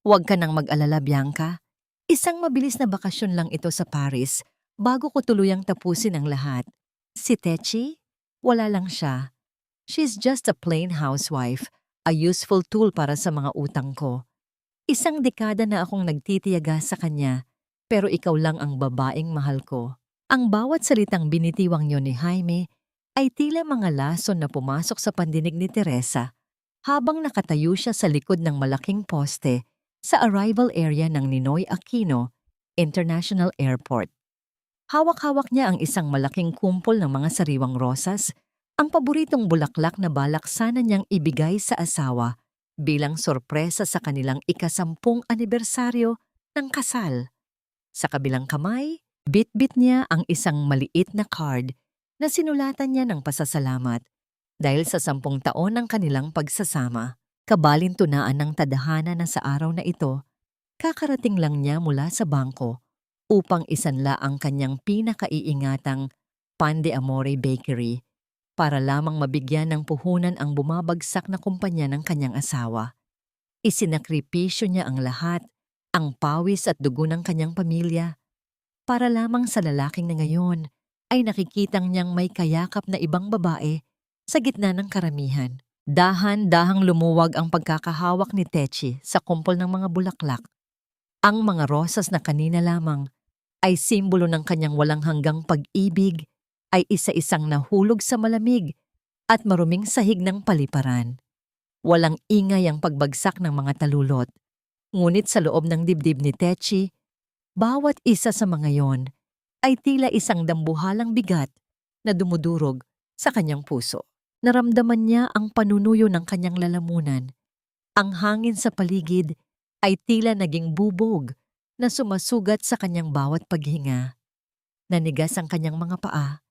Huwag ka nang mag-alala, Bianca. Isang mabilis na bakasyon lang ito sa Paris bago ko tuluyang tapusin ang lahat. Si Techi? Wala lang siya. She's just a plain housewife, a useful tool para sa mga utang ko. Isang dekada na akong nagtitiyaga sa kanya, pero ikaw lang ang babaeng mahal ko. Ang bawat salitang binitiwang niyo ni Jaime ay tila mga lason na pumasok sa pandinig ni Teresa habang nakatayo siya sa likod ng malaking poste sa arrival area ng Ninoy Aquino International Airport. Hawak-hawak niya ang isang malaking kumpol ng mga sariwang rosas, ang paboritong bulaklak na balak sana niyang ibigay sa asawa bilang sorpresa sa kanilang ika-10 anibersaryo ng kasal. Sa kabilang kamay, bit-bit niya ang isang maliit na card na sinulatan niya ng pasasalamat dahil sa 10 taon ng kanilang pagsasama. Kabalintunaan ng tadhana na sa araw na ito, kakarating lang niya mula sa bangko upang isanla ang kanyang pinakaiingatang Pan de Amore Bakery para lamang mabigyan ng puhunan ang bumabagsak na kumpanya ng kanyang asawa. Isinakripisyo niya ang lahat, ang pawis at dugo ng kanyang pamilya, para lamang sa lalaking na ngayon ay nakikitang niyang may kayakap na ibang babae sa gitna ng karamihan. Dahan-dahang lumuwag ang pagkakahawak ni Techi sa kumpol ng mga bulaklak. Ang mga rosas na kanina lamang ay simbolo ng kanyang walang hanggang pag-ibig ay isa-isang nahulog sa malamig at maruming sahig ng paliparan. Walang ingay ang pagbagsak ng mga talulot, ngunit sa loob ng dibdib ni Techi, bawat isa sa mga yon ay tila isang dambuhalang bigat na dumudurog sa kanyang puso. Naramdaman niya ang panunuyo ng kanyang lalamunan. Ang hangin sa paligid ay tila naging bubog na sumasugat sa kanyang bawat paghinga. Nanigas ang kanyang mga paa,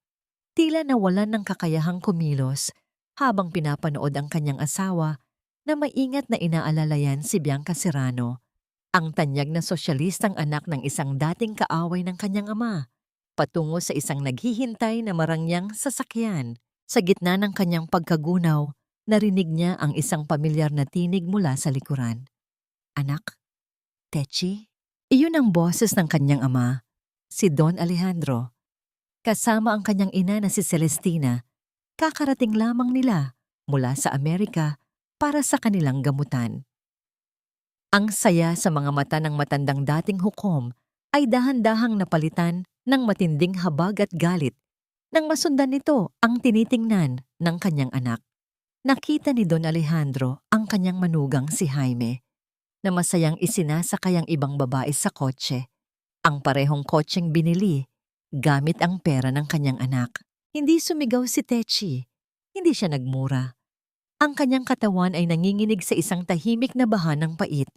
tila nawalan ng kakayahang kumilos habang pinapanood ang kanyang asawa na maingat na inaalalayan si Bianca Serrano, ang tanyag na sosyalistang anak ng isang dating kaaway ng kanyang ama, patungo sa isang naghihintay na marangyang sasakyan. Sa gitna ng kanyang pagkagunaw, narinig niya ang isang pamilyar na tinig mula sa likuran. Anak? Techi? Iyon ang boses ng kanyang ama, si Don Alejandro. Kasama ang kanyang ina na si Celestina, kakarating lamang nila mula sa Amerika para sa kanilang gamutan. Ang saya sa mga mata ng matandang dating hukom ay dahan-dahang napalitan ng matinding habag at galit nang masundan nito ang tinitingnan ng kanyang anak. Nakita ni Don Alejandro ang kanyang manugang si Jaime na masayang isinasakay ang ibang babae sa kotse, ang parehong kotseng binili gamit ang pera ng kanyang anak. Hindi sumigaw si Techi, hindi siya nagmura. Ang kanyang katawan ay nanginginig sa isang tahimik na baha ng pait.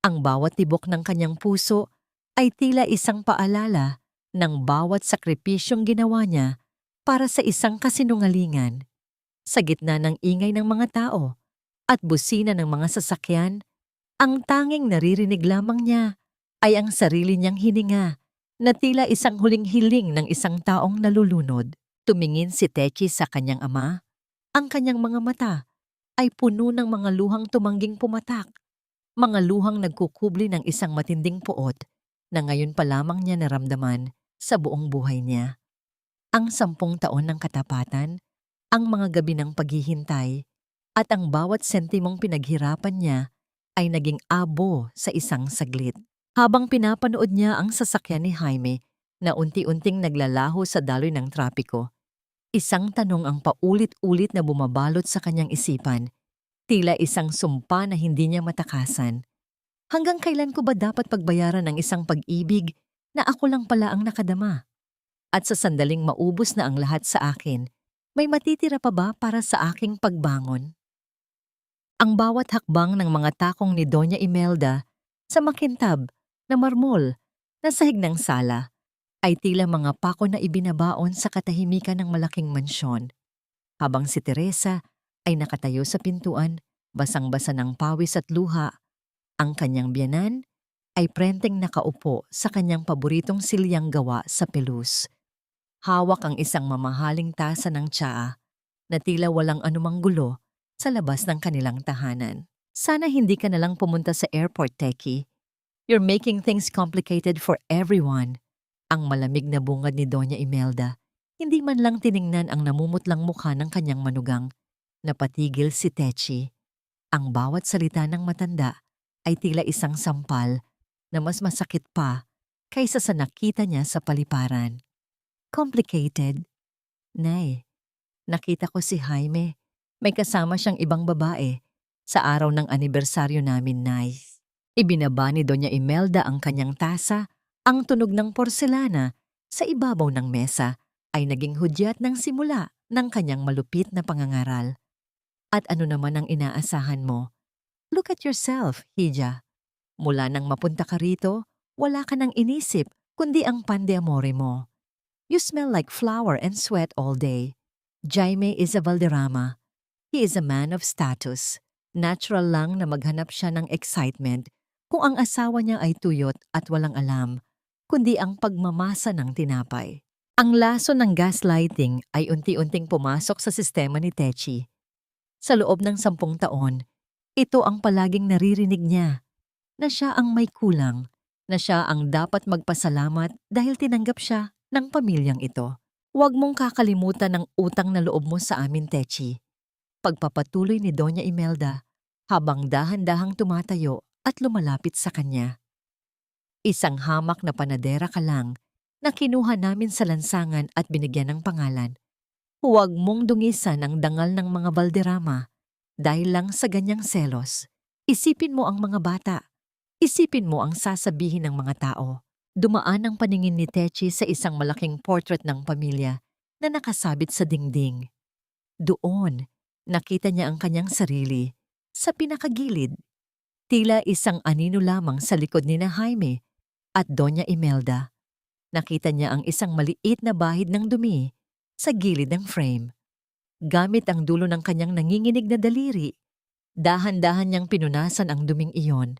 Ang bawat tibok ng kanyang puso ay tila isang paalala ng bawat sakripisyong ginawa niya para sa isang kasinungalingan. Sa gitna ng ingay ng mga tao at busina ng mga sasakyan, ang tanging naririnig lamang niya ay ang sarili niyang hininga na tila isang huling hiling ng isang taong nalulunod. Tumingin si Techi sa kanyang ama. Ang kanyang mga mata ay puno ng mga luhang tumangging pumatak, mga luhang nagkukubli ng isang matinding puot na ngayon pa lamang niya naramdaman sa buong buhay niya. Ang 10 taon ng katapatan, ang mga gabi ng paghihintay, at ang bawat sentimong pinaghirapan niya ay naging abo sa isang saglit. Habang pinapanood niya ang sasakyan ni Jaime na unti-unting naglalaho sa daloy ng trapiko, isang tanong ang paulit-ulit na bumabalot sa kanyang isipan, tila isang sumpa na hindi niya matakasan. Hanggang kailan ko ba dapat pagbayaran ng isang pag-ibig na ako lang pala ang nakadama? At sa sandaling maubos na ang lahat sa akin, may matitira pa ba para sa aking pagbangon? Ang bawat hakbang ng mga takong ni Doña Imelda sa makintab na marmol na sahig ng sala ay tila mga pako na ibinabaon sa katahimikan ng malaking mansyon. Habang si Teresa ay nakatayo sa pintuan, basang-basa ng pawis at luha, ang kanyang biyanan ay prenteng nakaupo sa kanyang paboritong silyang gawa sa pelus. Hawak ang isang mamahaling tasa ng tsaa na tila walang anumang gulo sa labas ng kanilang tahanan. Sana hindi ka nalang pumunta sa airport, Techie. You're making things complicated for everyone. Ang malamig na bungad ni Doña Imelda, hindi man lang tiningnan ang namumutlang mukha ng kanyang manugang. Napatigil si Techie. Ang bawat salita ng matanda ay tila isang sampal na mas masakit pa kaysa sa nakita niya sa paliparan. Complicated? Nay, nakita ko si Jaime. May kasama siyang ibang babae sa araw ng anibersaryo namin, Nay. Ibinaba ni Doña Imelda ang kanyang tasa, ang tunog ng porselana sa ibabaw ng mesa ay naging hudyat ng simula ng kanyang malupit na pangangaral. At ano naman ang inaasahan mo? Look at yourself, Hija. Mula nang mapunta ka rito, wala ka nang inisip kundi ang pan de amore mo. You smell like flour and sweat all day. Jaime is a Valderrama. He is a man of status. Natural lang na maghanap siya ng excitement kung ang asawa niya ay tuyot at walang alam, kundi ang pagmamasa ng tinapay. Ang laso ng gaslighting ay unti-unting pumasok sa sistema ni Techie. Sa loob ng 10 taon, ito ang palaging naririnig niya, na siya ang may kulang, na siya ang dapat magpasalamat dahil tinanggap siya ng pamilyang ito. Huwag mong kakalimutan ang utang na loob mo sa amin, Techie. Pagpapatuloy ni Doña Imelda habang dahan-dahang tumatayo at lumalapit sa kanya. Isang hamak na panadera ka lang na kinuha namin sa lansangan at binigyan ng pangalan. Huwag mong dungisan ang dangal ng mga Valderrama dahil lang sa ganyang selos. Isipin mo ang mga bata. Isipin mo ang sasabihin ng mga tao. Dumaan ang paningin ni Techie sa isang malaking portrait ng pamilya na nakasabit sa dingding. Doon, nakita niya ang kanyang sarili sa pinakagilid. Tila isang anino lamang sa likod ni na Jaime at Doña Imelda. Nakita niya ang isang maliit na bahid ng dumi sa gilid ng frame. Gamit ang dulo ng kanyang nanginginig na daliri, dahan-dahan niyang pinunasan ang duming iyon.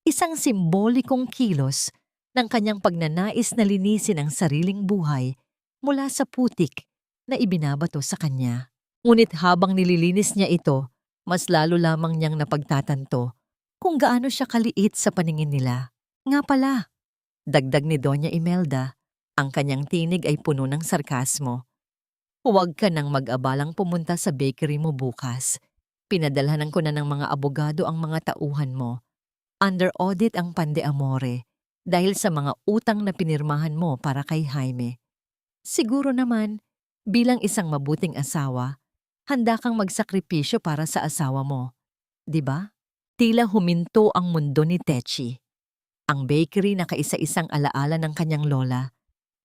Isang simbolikong kilos ng kanyang pagnanais na linisin ang sariling buhay mula sa putik na ibinabato sa kanya. Ngunit habang nililinis niya ito, mas lalo lamang niyang napagtatanto kung gaano siya kaliit sa paningin nila. Nga pala, dagdag ni Doña Imelda, ang kanyang tinig ay puno ng sarkasmo. Huwag ka nang mag-abalang pumunta sa bakery mo bukas. Pinadalhanan ko na ng mga abogado ang mga tauhan mo. Under audit ang pan de amore dahil sa mga utang na pinirmahan mo para kay Jaime. Siguro naman, bilang isang mabuting asawa, handa kang magsakripisyo para sa asawa mo. Diba? Tila huminto ang mundo ni Techie. Ang bakery na kaisa-isang alaala ng kanyang lola,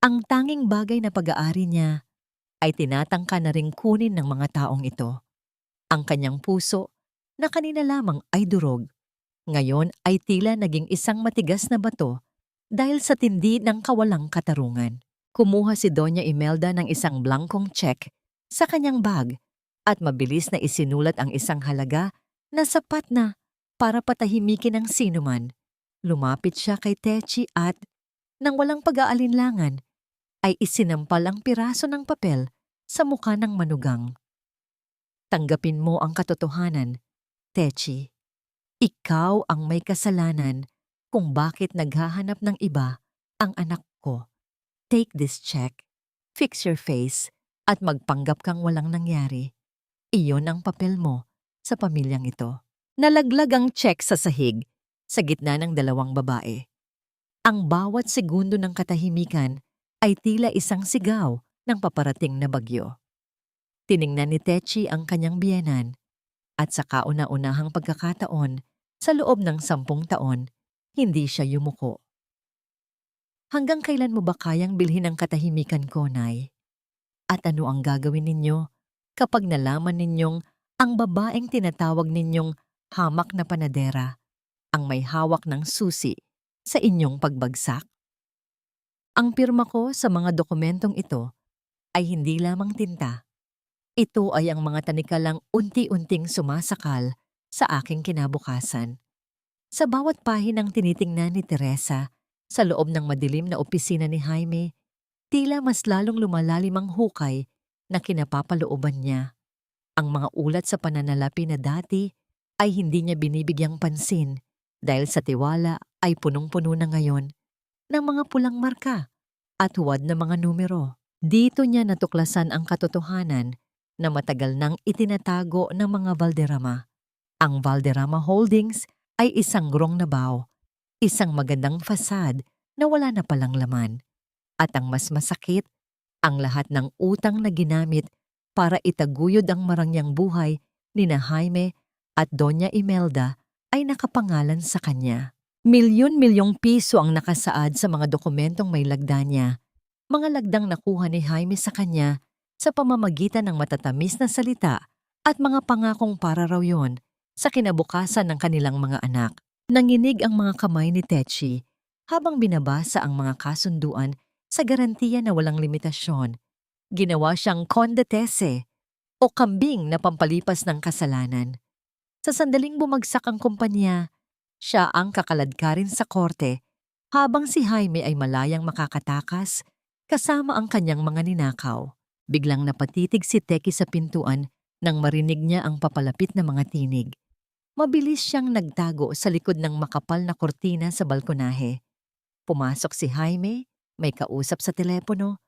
ang tanging bagay na pag-aari niya, ay tinatangka na ring kunin ng mga taong ito. Ang kanyang puso, na kanina lamang ay durog, ngayon ay tila naging isang matigas na bato dahil sa tindi ng kawalang katarungan. Kumuha si Doña Imelda ng isang blankong check sa kanyang bag at mabilis na isinulat ang isang halaga na sapat na para patahimikin ang sinuman. Lumapit siya kay Techie at, nang walang pag-aalinlangan, ay isinampal ang piraso ng papel sa mukha ng manugang. Tanggapin mo ang katotohanan, Techie. Ikaw ang may kasalanan kung bakit naghahanap ng iba ang anak ko. Take this check, fix your face, at magpanggap kang walang nangyari. Iyon ang papel mo sa pamilyang ito. Nalaglag ang check sa sahig sa gitna ng 2 babae. Ang bawat segundo ng katahimikan ay tila isang sigaw ng paparating na bagyo. Tiningnan ni Techie ang kanyang biyenan at sa kauna-unahang pagkakataon sa loob ng 10 taon, hindi siya yumuko. Hanggang kailan mo ba kayang bilhin ang katahimikan ko, Nay? At ano ang gagawin ninyo kapag nalaman ninyong ang babaeng tinatawag ninyong hamak na panadera ang may hawak ng susi sa inyong pagbagsak? Ang pirma ko sa mga dokumentong ito ay hindi lamang tinta. Ito ay ang mga tanikalang unti-unting sumasakal sa aking kinabukasan. Sa bawat pahinang tinitingnan ni Teresa sa loob ng madilim na opisina ni Jaime, tila mas lalong lumalalim ang hukay na kinapapalooban niya. Ang mga ulat sa pananalapi na dati ay hindi niya binibigyang pansin dahil sa tiwala ay punong-puno na ngayon ng mga pulang marka at huwad na mga numero. Dito niya natuklasan ang katotohanan na matagal nang itinatago ng mga Valderrama. Ang Valderrama Holdings ay isang grong na bao, isang magandang fasad na wala na palang laman. At ang mas masakit, ang lahat ng utang na ginamit para itaguyod ang marangyang buhay ni na Jaime at Doña Imelda ay nakapangalan sa kanya. Milyon-milyong piso ang nakasaad sa mga dokumentong may lagda niya. Mga lagdang nakuha ni Jaime sa kanya sa pamamagitan ng matatamis na salita at mga pangakong para raw yon sa kinabukasan ng kanilang mga anak. Nanginig ang mga kamay ni Techi habang binabasa ang mga kasunduan sa garantiya na walang limitasyon. Ginawa siyang kondetese o kambing na pampalipas ng kasalanan. Sa sandaling bumagsak ang kumpanya, siya ang kakaladkarin sa korte habang si Jaime ay malayang makakatakas kasama ang kanyang mga ninakaw. Biglang napatitig si Teki sa pintuan nang marinig niya ang papalapit na mga tinig. Mabilis siyang nagtago sa likod ng makapal na kortina sa balkonahe. Pumasok si Jaime, may kausap sa telepono,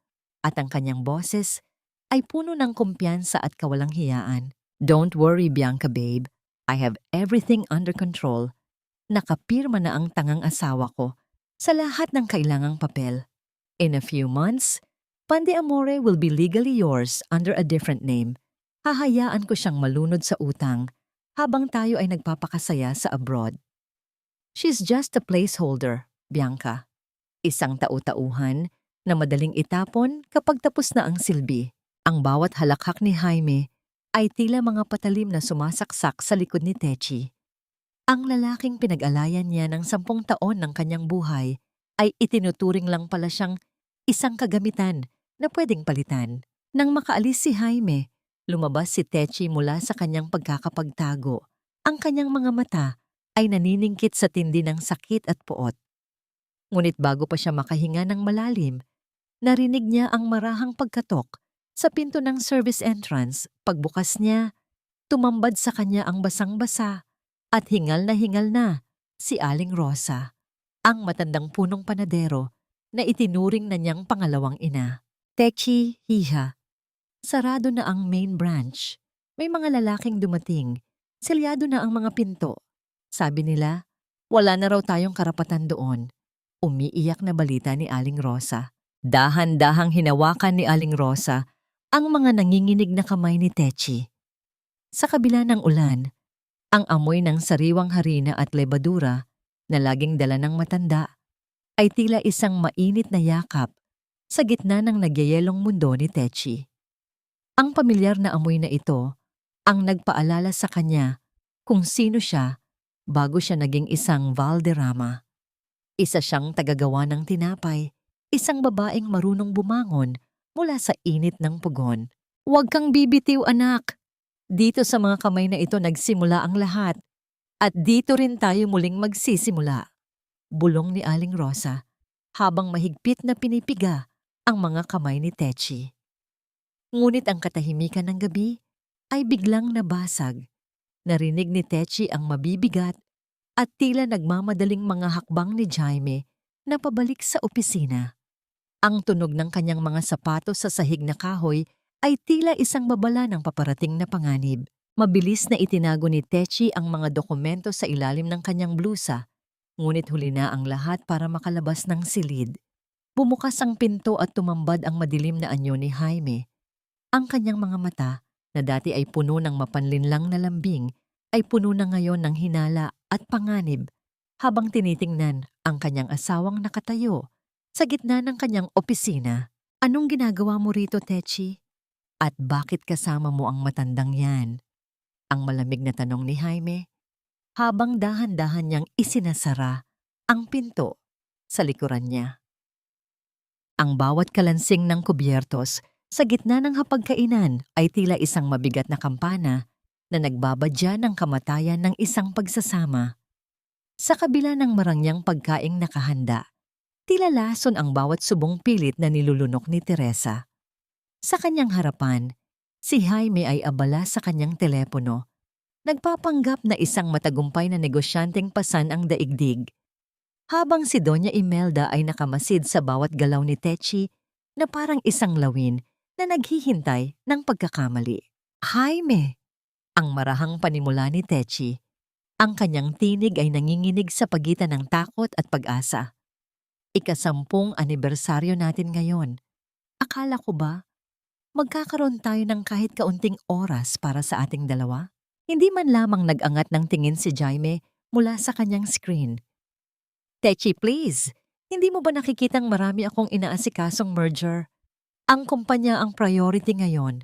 at ang kanyang boses ay puno ng kumpiyansa at kawalang hiyaan. "Don't worry, Bianca babe. I have everything under control. Nakapirma na ang tangang asawa ko sa lahat ng kailangang papel. In a few months, Pande Amore will be legally yours under a different name. Hahayaan ko siyang malunod sa utang habang tayo ay nagpapakasaya sa abroad. She's just a placeholder, Bianca. Isang tau-tauhan na madaling itapon kapag tapos na ang silbi." Ang bawat halakhak ni Jaime ay tila mga patalim na sumasaksak sa likod ni Techi. Ang lalaking pinag-alayan niya ng 10 taon ng kanyang buhay ay itinuturing lang pala siyang isang kagamitan na pwedeng palitan. Nang makaalis si Jaime, lumabas si Techi mula sa kanyang pagkakapagtago. Ang kanyang mga mata ay naniningkit sa tindi ng sakit at puot. Ngunit bago pa siya makahinga ng malalim, narinig niya ang marahang pagkatok sa pinto ng service entrance. Pagbukas niya, tumambad sa kanya ang basang-basa at hingal na si Aling Rosa, ang matandang punong panadero na itinuring na niyang pangalawang ina. "Techi, hija, sarado na ang main branch. May mga lalaking dumating. Selyado na ang mga pinto. Sabi nila, wala na raw tayong karapatan doon." Umiiyak na balita ni Aling Rosa. Dahan-dahang hinawakan ni Aling Rosa ang mga nanginginig na kamay ni Techi. Sa kabila ng ulan, ang amoy ng sariwang harina at lebadura na laging dala ng matanda ay tila isang mainit na yakap sa gitna ng nagyayelong mundo ni Techi. Ang pamilyar na amoy na ito ang nagpaalala sa kanya kung sino siya bago siya naging isang Valderrama. Isa siyang tagagawa ng tinapay, isang babaeng marunong bumangon mula sa init ng pugon. "Huwag kang bibitiw, anak. Dito sa mga kamay na ito nagsimula ang lahat. At dito rin tayo muling magsisimula." Bulong ni Aling Rosa habang mahigpit na pinipiga ang mga kamay ni Techi. Ngunit ang katahimikan ng gabi ay biglang nabasag. Narinig ni Techi ang mabibigat at tila nagmamadaling mga hakbang ni Jaime na pabalik sa opisina. Ang tunog ng kanyang mga sapatos sa sahig na kahoy ay tila isang babala ng paparating na panganib. Mabilis na itinago ni Techi ang mga dokumento sa ilalim ng kanyang blusa, ngunit huli na ang lahat para makalabas ng silid. Bumukas ang pinto at tumambad ang madilim na anyo ni Jaime. Ang kanyang mga mata, na dati ay puno ng mapanlinlang na lambing, ay puno na ngayon ng hinala at panganib habang tinitingnan ang kanyang asawang nakatayo sa gitna ng kanyang opisina. "Anong ginagawa mo rito, Techi? At bakit kasama mo ang matandang yan?" Ang malamig na tanong ni Jaime habang dahan-dahan niyang isinasara ang pinto sa likuran niya. Ang bawat kalansing ng kubyertos sa gitna ng hapagkainan ay tila isang mabigat na kampana na nagbabadya ng kamatayan ng isang pagsasama. Sa kabila ng marangyang pagkaing nakahanda, tila lason ang bawat subong pilit na nilulunok ni Teresa. Sa kanyang harapan, si Jaime ay abala sa kanyang telepono. Nagpapanggap na isang matagumpay na negosyanteng pasan ang daigdig. Habang si Doña Imelda ay nakamasid sa bawat galaw ni Techi na parang isang lawin na naghihintay ng pagkakamali. Jaime! Ang marahang panimula ni Techi. Ang kanyang tinig ay nanginginig sa pagitan ng takot at pag-asa. Ika-10 anibersaryo natin ngayon. Akala ko ba, magkakaroon tayo ng kahit kaunting oras para sa ating dalawa? Hindi man lamang nag-angat ng tingin si Jaime mula sa kanyang screen. Techi, please! Hindi mo ba nakikitang marami akong inaasikasong merger? Ang kumpanya ang priority ngayon.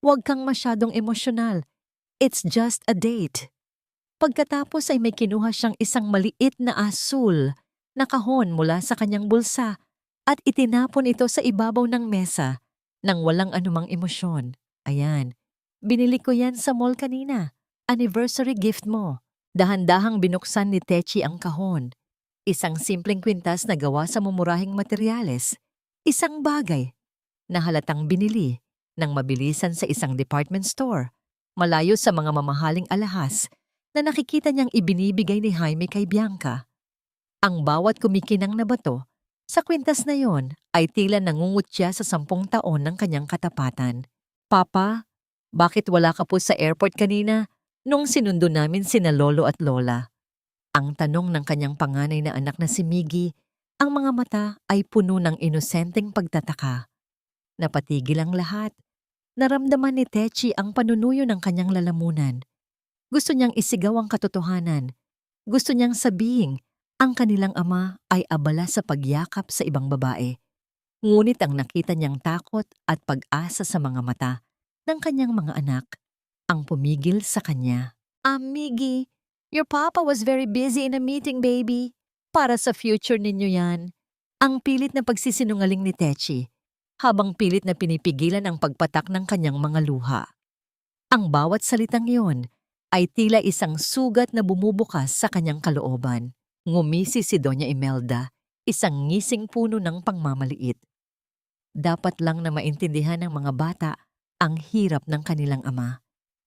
Huwag kang masyadong emosyonal. It's just a date. Pagkatapos ay may kinuha siyang isang maliit na asul na kahon mula sa kanyang bulsa at itinapon ito sa ibabaw ng mesa nang walang anumang emosyon. Ayan, binili ko yan sa mall kanina. Anniversary gift mo. Dahan-dahang binuksan ni Techi ang kahon. Isang simpleng kwintas na gawa sa mumurahing materyales. Isang bagay na halatang binili ng mabilisan sa isang department store, malayo sa mga mamahaling alahas na nakikita niyang ibinibigay ni Jaime kay Bianca. Ang bawat kumikinang na bato sa kwintas na yon ay tila nangungutya sa 10 taon ng kanyang katapatan. Papa, bakit wala ka po sa airport kanina nung sinundo namin sina Lolo at Lola? Ang tanong ng kanyang panganay na anak na si Miggy, ang mga mata ay puno ng inosenteng pagtataka. Napatigil ang lahat. Naramdaman ni Techi ang panunuyo ng kanyang lalamunan. Gusto niyang isigaw ang katotohanan. Gusto niyang sabihin ang kanilang ama ay abala sa pagyakap sa ibang babae. Ngunit ang nakita niyang takot at pag-asa sa mga mata ng kanyang mga anak ang pumigil sa kanya. Miggy, your papa was very busy in a meeting, baby. Para sa future ninyo yan. Ang pilit na pagsisinungaling ni Techi habang pilit na pinipigilan ang pagpatak ng kanyang mga luha. Ang bawat salitang iyon ay tila isang sugat na bumubukas sa kanyang kalooban. Ngumisi si Doña Imelda, isang ngising puno ng pangmamaliit. Dapat lang na maintindihan ng mga bata ang hirap ng kanilang ama.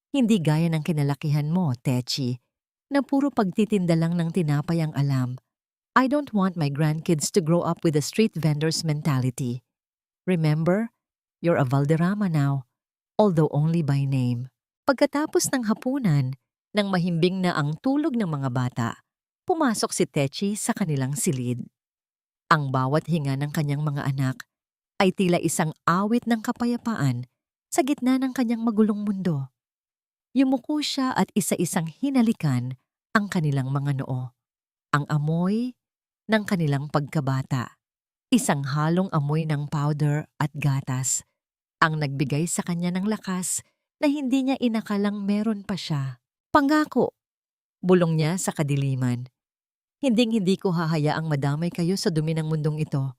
Hindi gaya ng kinalakihan mo, Techi, na puro pagtitinda lang ng tinapay ang alam. I don't want my grandkids to grow up with a street vendor's mentality. Remember, you're a Valderrama now, although only by name. Pagkatapos ng hapunan, nang mahimbing na ang tulog ng mga bata, pumasok si Techi sa kanilang silid. Ang bawat hinga ng kanyang mga anak ay tila isang awit ng kapayapaan sa gitna ng kanyang magulong mundo. Yumuko siya at isa-isang hinalikan ang kanilang mga noo. Ang amoy ng kanilang pagkabata. Isang halong amoy ng powder at gatas ang nagbigay sa kanya ng lakas na hindi niya inakalang meron pa siya. Pangako, bulong niya sa kadiliman. Hinding-hindi ko hahayaang madamay kayo sa dumi ng mundong ito.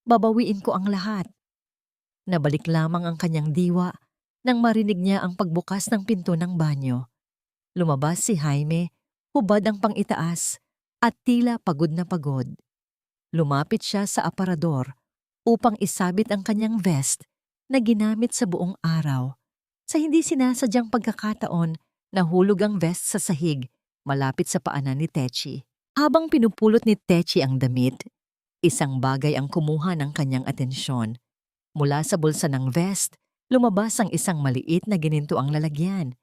Babawiin ko ang lahat. Nabalik lamang ang kanyang diwa nang marinig niya ang pagbukas ng pinto ng banyo. Lumabas si Jaime, hubad ang pangitaas at tila pagod na pagod. Lumapit siya sa aparador upang isabit ang kanyang vest na ginamit sa buong araw. Sa hindi sinasadyang pagkakataon, nahulog ang vest sa sahig malapit sa paanan ni Techi. Habang pinupulot ni Techi ang damit, isang bagay ang kumuha ng kanyang atensyon. Mula sa bulsa ng vest, lumabas ang isang maliit na ginintuang lalagyan,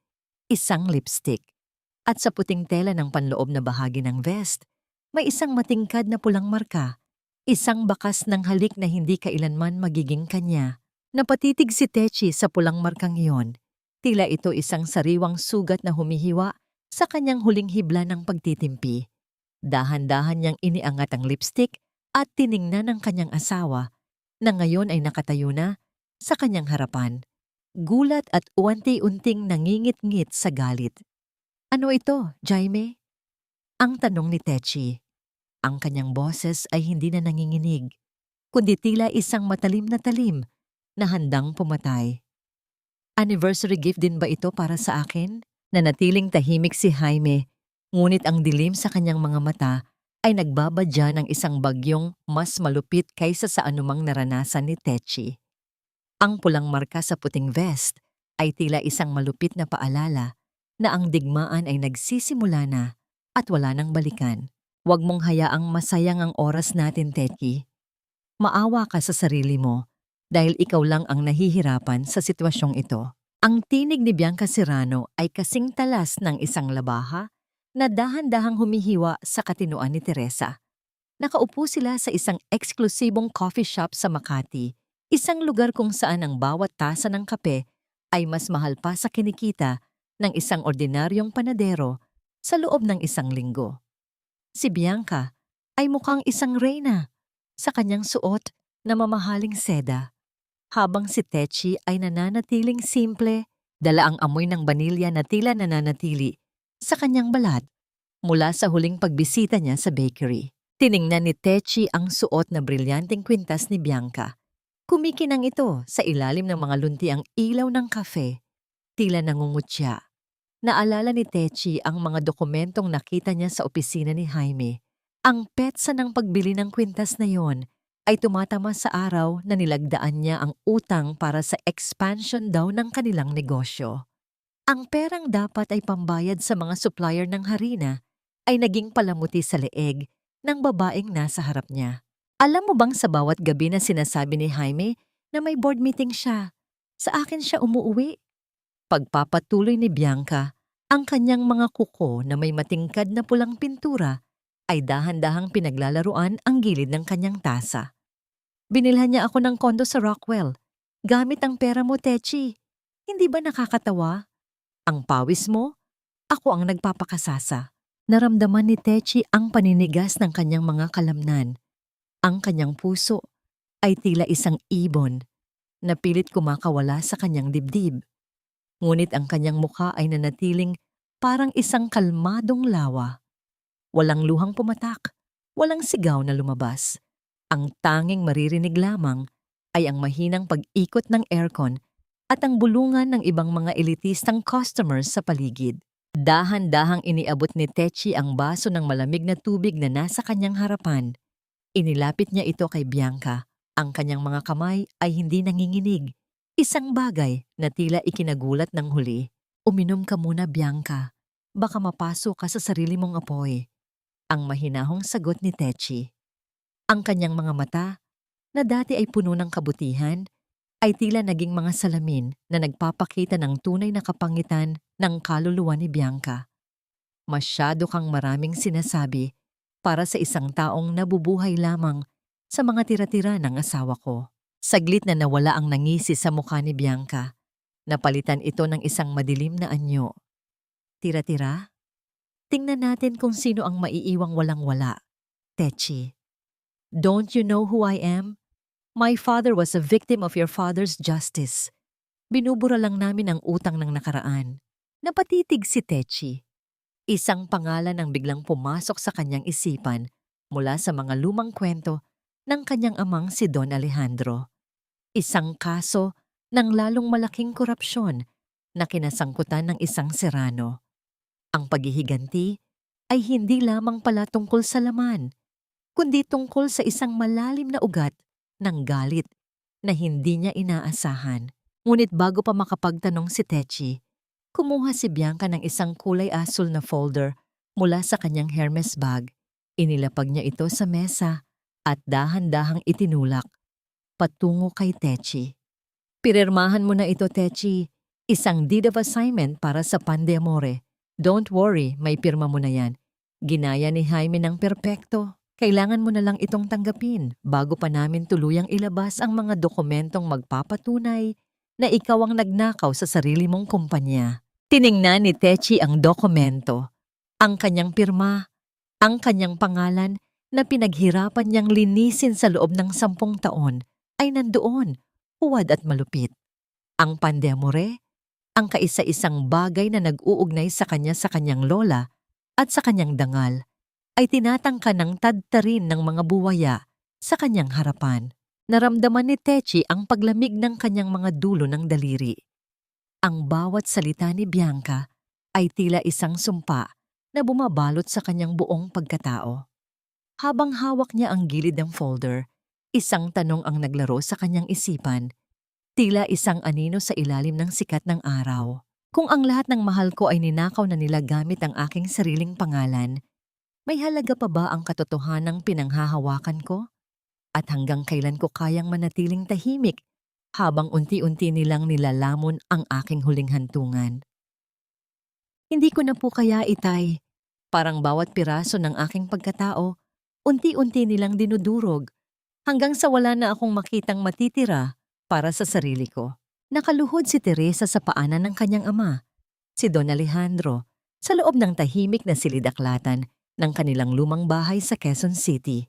isang lipstick. At sa puting tela ng panloob na bahagi ng vest, may isang matingkad na pulang marka, isang bakas ng halik na hindi kailanman magiging kanya. Napatitig si Techi sa pulang markang iyon. Tila ito isang sariwang sugat na humihiwa sa kanyang huling hibla ng pagtitimpi. Dahan-dahan niyang iniangat ang lipstick at tiningnan ng kanyang asawa na ngayon ay nakatayo na sa kanyang harapan. Gulat at unti-unting nangingit-ngit sa galit. Ano ito, Jaime? Ang tanong ni Techi. Ang kanyang boses ay hindi na nanginginig, kundi tila isang matalim na talim na handang pumatay. Anniversary gift din ba ito para sa akin? Nanatiling tahimik si Jaime, ngunit ang dilim sa kanyang mga mata ay nagbabadya ng isang bagyong mas malupit kaysa sa anumang naranasan ni Techi. Ang pulang marka sa puting vest ay tila isang malupit na paalala na ang digmaan ay nagsisimula na at wala nang balikan. Huwag mong hayaang masayang ang oras natin, Techi. Maawa ka sa sarili mo dahil ikaw lang ang nahihirapan sa sitwasyong ito. Ang tinig ni Bianca Serrano ay kasing talas ng isang labaha na dahan-dahang humihiwa sa katinoan ni Teresa. Nakaupo sila sa isang eksklusibong coffee shop sa Makati, isang lugar kung saan ang bawat tasa ng kape ay mas mahal pa sa kinikita ng isang ordinaryong panadero sa loob ng isang linggo. Si Bianca ay mukhang isang reyna sa kanyang suot na mamahaling seda, habang si Techi ay nananatiling simple, dala ang amoy ng banilya na tila nananatili sa kanyang balat mula sa huling pagbisita niya sa bakery. Tiningnan ni Techi ang suot na brilyanteng kwintas ni Bianca. Kumikinang ito sa ilalim ng mga luntiang ilaw ng kafe, tila nangungutya. Naalala ni Techi ang mga dokumentong nakita niya sa opisina ni Jaime. Ang petsa ng pagbili ng kwintas na yon ay tumatama sa araw na nilagdaan niya ang utang para sa expansion daw ng kanilang negosyo. Ang perang dapat ay pambayad sa mga supplier ng harina ay naging palamuti sa leeg ng babaeng nasa harap niya. Alam mo bang sa bawat gabi na sinasabi ni Jaime na may board meeting siya, sa akin siya umuuwi? Pagpapatuloy ni Bianca, ang kanyang mga kuko na may matingkad na pulang pintura ay dahan-dahang pinaglalaruan ang gilid ng kanyang tasa. Binilhan niya ako ng kondo sa Rockwell. Gamit ang pera mo, Techi. Hindi ba nakakatawa? Ang pawis mo? Ako ang nagpapakasasa. Naramdaman ni Techi ang paninigas ng kanyang mga kalamnan. Ang kanyang puso ay tila isang ibon na pilit kumakawala sa kanyang dibdib. Ngunit ang kanyang mukha ay nanatiling parang isang kalmadong lawa. Walang luhang pumatak, walang sigaw na lumabas. Ang tanging maririnig lamang ay ang mahinang pag-ikot ng aircon at ang bulungan ng ibang mga elitistang customers sa paligid. Dahan-dahang iniabot ni Techi ang baso ng malamig na tubig na nasa kanyang harapan. Inilapit niya ito kay Bianca. Ang kanyang mga kamay ay hindi nanginginig. Isang bagay na tila ikinagulat ng huli. Uminom ka muna, Bianca. Baka mapaso ka sa sarili mong apoy. Ang mahinahong sagot ni Techi. Ang kanyang mga mata, na dati ay puno ng kabutihan, ay tila naging mga salamin na nagpapakita ng tunay na kapangitan ng kaluluwa ni Bianca. Masyado kang maraming sinasabi para sa isang taong nabubuhay lamang sa mga tira-tira ng asawa ko. Saglit na nawala ang nangisi sa mukha ni Bianca. Napalitan ito ng isang madilim na anyo. Tira-tira? Tingnan natin kung sino ang maiiwang walang-wala. Techi. Don't you know who I am? My father was a victim of your father's justice. Binubura lang namin ang utang ng nakaraan. Napatitig si Techi. Isang pangalan ang biglang pumasok sa kanyang isipan mula sa mga lumang kwento ng kanyang amang si Don Alejandro. Isang kaso ng lalong malaking korupsyon na kinasangkutan ng isang Serrano. Ang paghihiganti ay hindi lamang pala tungkol sa laman, kundi tungkol sa isang malalim na ugat ng galit na hindi niya inaasahan. Ngunit bago pa makapagtanong si Techi, kumuha si Bianca ng isang kulay asul na folder mula sa kanyang Hermes bag. Inilapag niya ito sa mesa at dahan-dahang itinulak patungo kay Techi. Pirirmahan mo na ito, Techi. Isang deed of assignment para sa Pan de Amore. Don't worry, may pirma mo na yan. Ginaya ni Jaime ng perpekto. Kailangan mo na lang itong tanggapin bago pa namin tuluyang ilabas ang mga dokumentong magpapatunay na ikaw ang nagnakaw sa sarili mong kumpanya. Tiningnan ni Techi ang dokumento, ang kanyang pirma, ang kanyang pangalan na pinaghirapan niyang linisin sa loob ng 10 taon ay nandoon, huwad at malupit. Ang Pan de Amore, ang kaisa-isang bagay na nag-uugnay sa kanyang lola at sa kanyang dangal, ay tinatangka ng tadtarin ng mga buwaya sa kanyang harapan. Naramdaman ni Techi ang paglamig ng kanyang mga dulo ng daliri. Ang bawat salita ni Bianca ay tila isang sumpa na bumabalot sa kanyang buong pagkatao. Habang hawak niya ang gilid ng folder, isang tanong ang naglaro sa kanyang isipan, tila isang anino sa ilalim ng sikat ng araw. Kung ang lahat ng mahal ko ay ninakaw na nila gamit ang aking sariling pangalan, may halaga pa ba ang katotohanang pinanghahawakan ko? At hanggang kailan ko kayang manatiling tahimik habang unti-unti nilang nilalamon ang aking huling hantungan? Hindi ko na po kaya, Itay. Parang bawat piraso ng aking pagkatao, unti-unti nilang dinudurog hanggang sa wala na akong makitang matitira para sa sarili ko. Nakaluhod si Teresa sa paanan ng kanyang ama, si Don Alejandro, sa loob ng tahimik na silidaklatan ng kanilang lumang bahay sa Quezon City.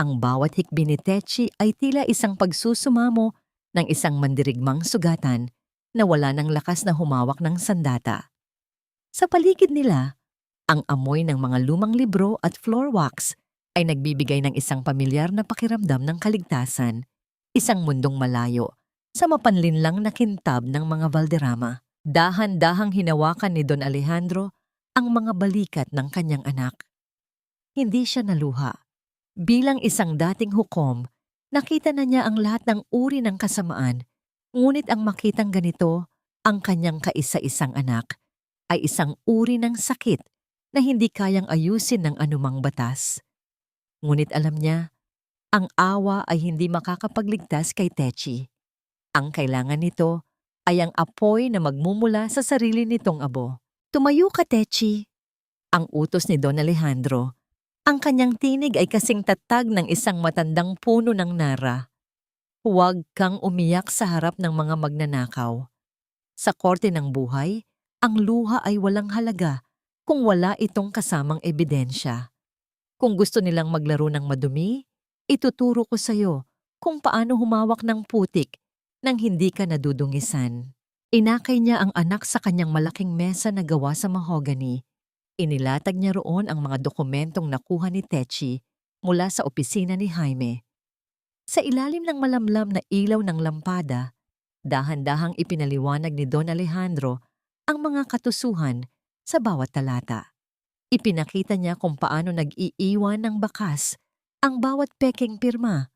Ang bawat hikbi ni Techi ay tila isang pagsusumamo ng isang mandirigmang sugatan na wala ng lakas na humawak ng sandata. Sa paligid nila, ang amoy ng mga lumang libro at floor wax ay nagbibigay ng isang pamilyar na pakiramdam ng kaligtasan, isang mundong malayo sa mapanlinlang na kintab ng mga Valderrama. Dahan-dahang hinawakan ni Don Alejandro ang mga balikat ng kanyang anak. Hindi siya naluha. Bilang isang dating hukom, nakita na niya ang lahat ng uri ng kasamaan, ngunit ang makitang ganito, ang kanyang kaisa-isang anak, ay isang uri ng sakit na hindi kayang ayusin ng anumang batas. Ngunit alam niya, ang awa ay hindi makakapagligtas kay Techi. Ang kailangan nito ay ang apoy na magmumula sa sarili nitong abo. Tumayo ka, Techi. Ang utos ni Don Alejandro. Ang kanyang tinig ay kasing tatag ng isang matandang puno ng nara. Huwag kang umiyak sa harap ng mga magnanakaw. Sa korte ng buhay, ang luha ay walang halaga kung wala itong kasamang ebidensya. Kung gusto nilang maglaro ng madumi, ituturo ko sa iyo kung paano humawak ng putik nang hindi ka nadudungisan. Inakay niya ang anak sa kanyang malaking mesa na gawa sa mahogany. Inilatag niya roon ang mga dokumentong nakuha ni Techi mula sa opisina ni Jaime. Sa ilalim ng malamlam na ilaw ng lampada, dahan-dahang ipinaliwanag ni Don Alejandro ang mga katusuhan sa bawat talata. Ipinakita niya kung paano nag-iiwan ng bakas ang bawat peking pirma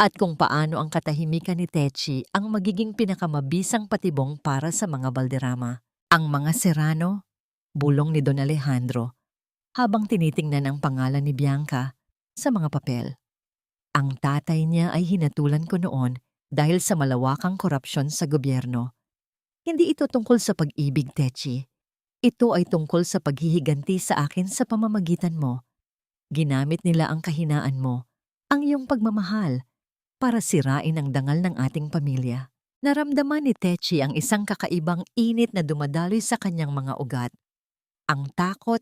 at kung paano ang katahimikan ni Techi ang magiging pinakamabisang patibong para sa mga Valderrama. Ang mga Serrano, bulong ni Don Alejandro, habang tinitingnan ang pangalan ni Bianca sa mga papel. Ang tatay niya ay hinatulan ko noon dahil sa malawakang korupsyon sa gobyerno. Hindi ito tungkol sa pag-ibig, Techi. Ito ay tungkol sa paghihiganti sa akin sa pamamagitan mo. Ginamit nila ang kahinaan mo, ang iyong pagmamahal, para sirain ang dangal ng ating pamilya. Naramdaman ni Techi ang isang kakaibang init na dumadaloy sa kanyang mga ugat. Ang takot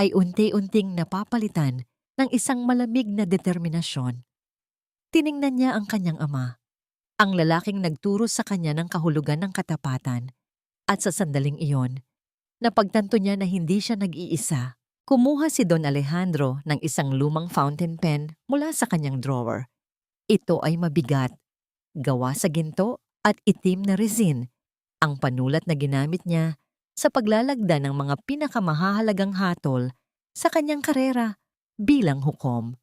ay unti-unting napapalitan ng isang malamig na determinasyon. Tiningnan niya ang kanyang ama, ang lalaking nagturo sa kanya ng kahulugan ng katapatan, at sa sandaling iyon, napagtanto niya na hindi siya nag-iisa. Kumuha si Don Alejandro ng isang lumang fountain pen mula sa kanyang drawer. Ito ay mabigat, gawa sa ginto at itim na resin. Ang panulat na ginamit niya sa paglalagda ng mga pinakamahalagang hatol sa kanyang karera bilang hukom.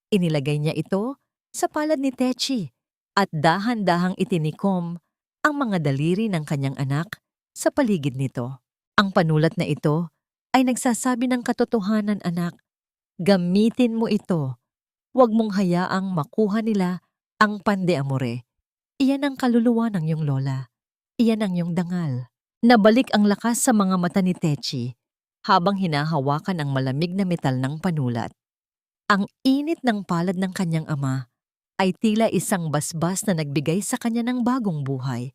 Inilagay niya ito sa palad ni Techi at dahan-dahang itinikom ang mga daliri ng kanyang anak sa paligid nito. Ang panulat na ito ay nagsasabi ng katotohanan, anak. Gamitin mo ito. Huwag mong hayaang makuha nila ang pande-amore. Iyan ang kaluluwa ng iyong lola. Iyan ang iyong dangal. Nabalik ang lakas sa mga mata ni Techi habang hinahawakan ang malamig na metal ng panulat. Ang init ng palad ng kanyang ama ay tila isang basbas na nagbigay sa kanya ng bagong buhay.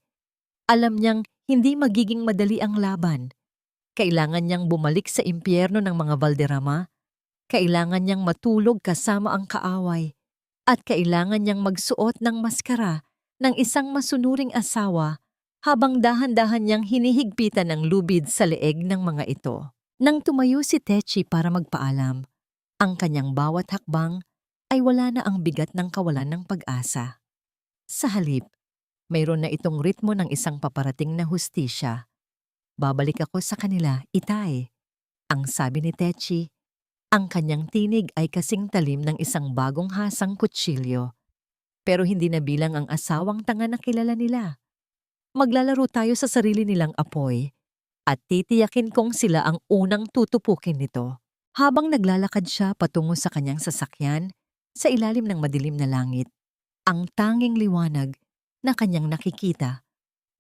Alam niyang hindi magiging madali ang laban. Kailangan niyang bumalik sa impyerno ng mga Valderrama. Kailangan niyang matulog kasama ang kaaway. At kailangan niyang magsuot ng maskara ng isang masunuring asawa habang dahan-dahan niyang hinihigpitan ng lubid sa leeg ng mga ito. Nang tumayo si Techi para magpaalam, ang kanyang bawat hakbang ay wala na ang bigat ng kawalan ng pag-asa. Sa halip, mayroon na itong ritmo ng isang paparating na hustisya. Babalik ako sa kanila, Itay. Ang sabi ni Techi, ang kanyang tinig ay kasing talim ng isang bagong hasang kutsilyo. Pero hindi na bilang ang asawang tanga na kilala nila. Maglalaro tayo sa sarili nilang apoy at titiyakin kong sila ang unang tutupukin nito. Habang naglalakad siya patungo sa kanyang sasakyan, sa ilalim ng madilim na langit, ang tanging liwanag na kanyang nakikita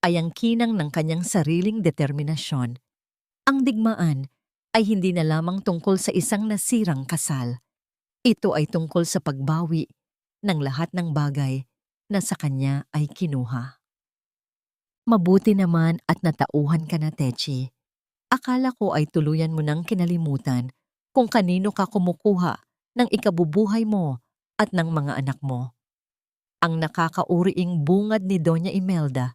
ay ang kinang ng kanyang sariling determinasyon. Ang digmaan ay hindi na lamang tungkol sa isang nasirang kasal. Ito ay tungkol sa pagbawi ng lahat ng bagay na sa kanya ay kinuha. Mabuti naman at natauhan ka na, Techi. Akala ko ay tuluyan mo nang kinalimutan kung kanino ka kumukuha ng ikabubuhay mo at ng mga anak mo. Ang nakakauriing bungad ni Doña Imelda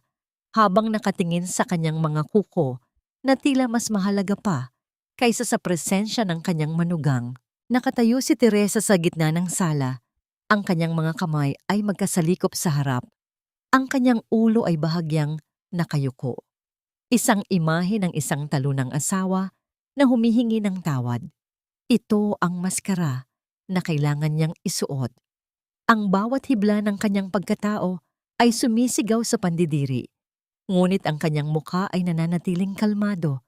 habang nakatingin sa kanyang mga kuko na tila mas mahalaga pa kaysa sa presensya ng kanyang manugang. Nakatayo si Teresa sa gitna ng sala. Ang kanyang mga kamay ay magkasalikop sa harap. Ang kanyang ulo ay bahagyang nakayuko. Isang imahe ng isang talunang asawa na humihingi ng tawad. Ito ang maskara na kailangan niyang isuot. Ang bawat hibla ng kanyang pagkatao ay sumisigaw sa pandidiri. Ngunit ang kanyang mukha ay nananatiling kalmado,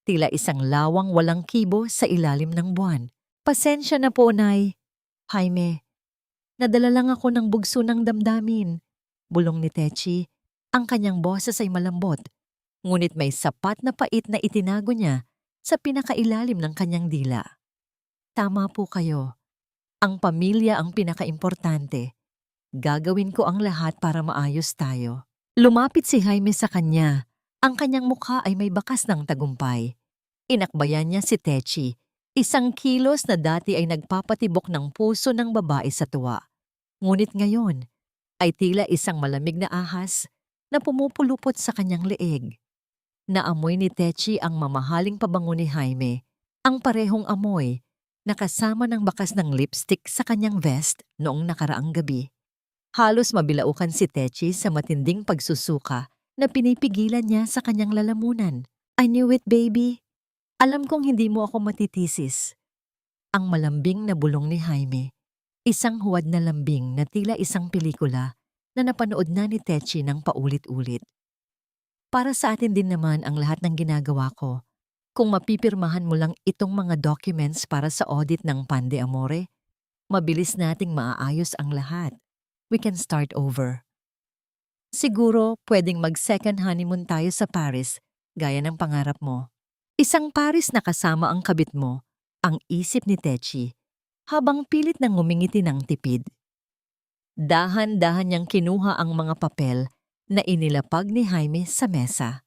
tila isang lawang walang kibo sa ilalim ng buwan. Pasensya na po, Nay. Jaime, nadala lang ako ng bugso ng damdamin. Bulong ni Techi, ang kanyang boses ay malambot. Ngunit may sapat na pait na itinago niya sa pinakailalim ng kanyang dila. Tama po kayo. Ang pamilya ang pinakaimportante. Gagawin ko ang lahat para maayos tayo. Lumapit si Jaime sa kanya. Ang kanyang mukha ay may bakas ng tagumpay. Inakbayan niya si Techi, isang kilos na dati ay nagpapatibok ng puso ng babae sa tuwa. Ngunit ngayon ay tila isang malamig na ahas na pumupulupot sa kanyang leeg. Naamoy ni Techi ang mamahaling pabango ni Jaime, ang parehong amoy na kasama ng bakas ng lipstick sa kanyang vest noong nakaraang gabi. Halos mabilaukan si Techi sa matinding pagsusuka na pinipigilan niya sa kanyang lalamunan. I knew it, baby. Alam kong hindi mo ako matitisis. Ang malambing na bulong ni Jaime, isang huwad na lambing na tila isang pelikula na napanood na ni Techi ng paulit-ulit. Para sa atin din naman ang lahat ng ginagawa ko. Kung mapipirmahan mo lang itong mga documents para sa audit ng Pan de Amore, mabilis nating maaayos ang lahat. We can start over. Siguro pwedeng mag-second honeymoon tayo sa Paris, gaya ng pangarap mo. Isang Paris na kasama ang kabit mo, ang isip ni Techi, habang pilit nang ngumingiti ng tipid. Dahan-dahan niyang kinuha ang mga papel na inilapag ni Jaime sa mesa.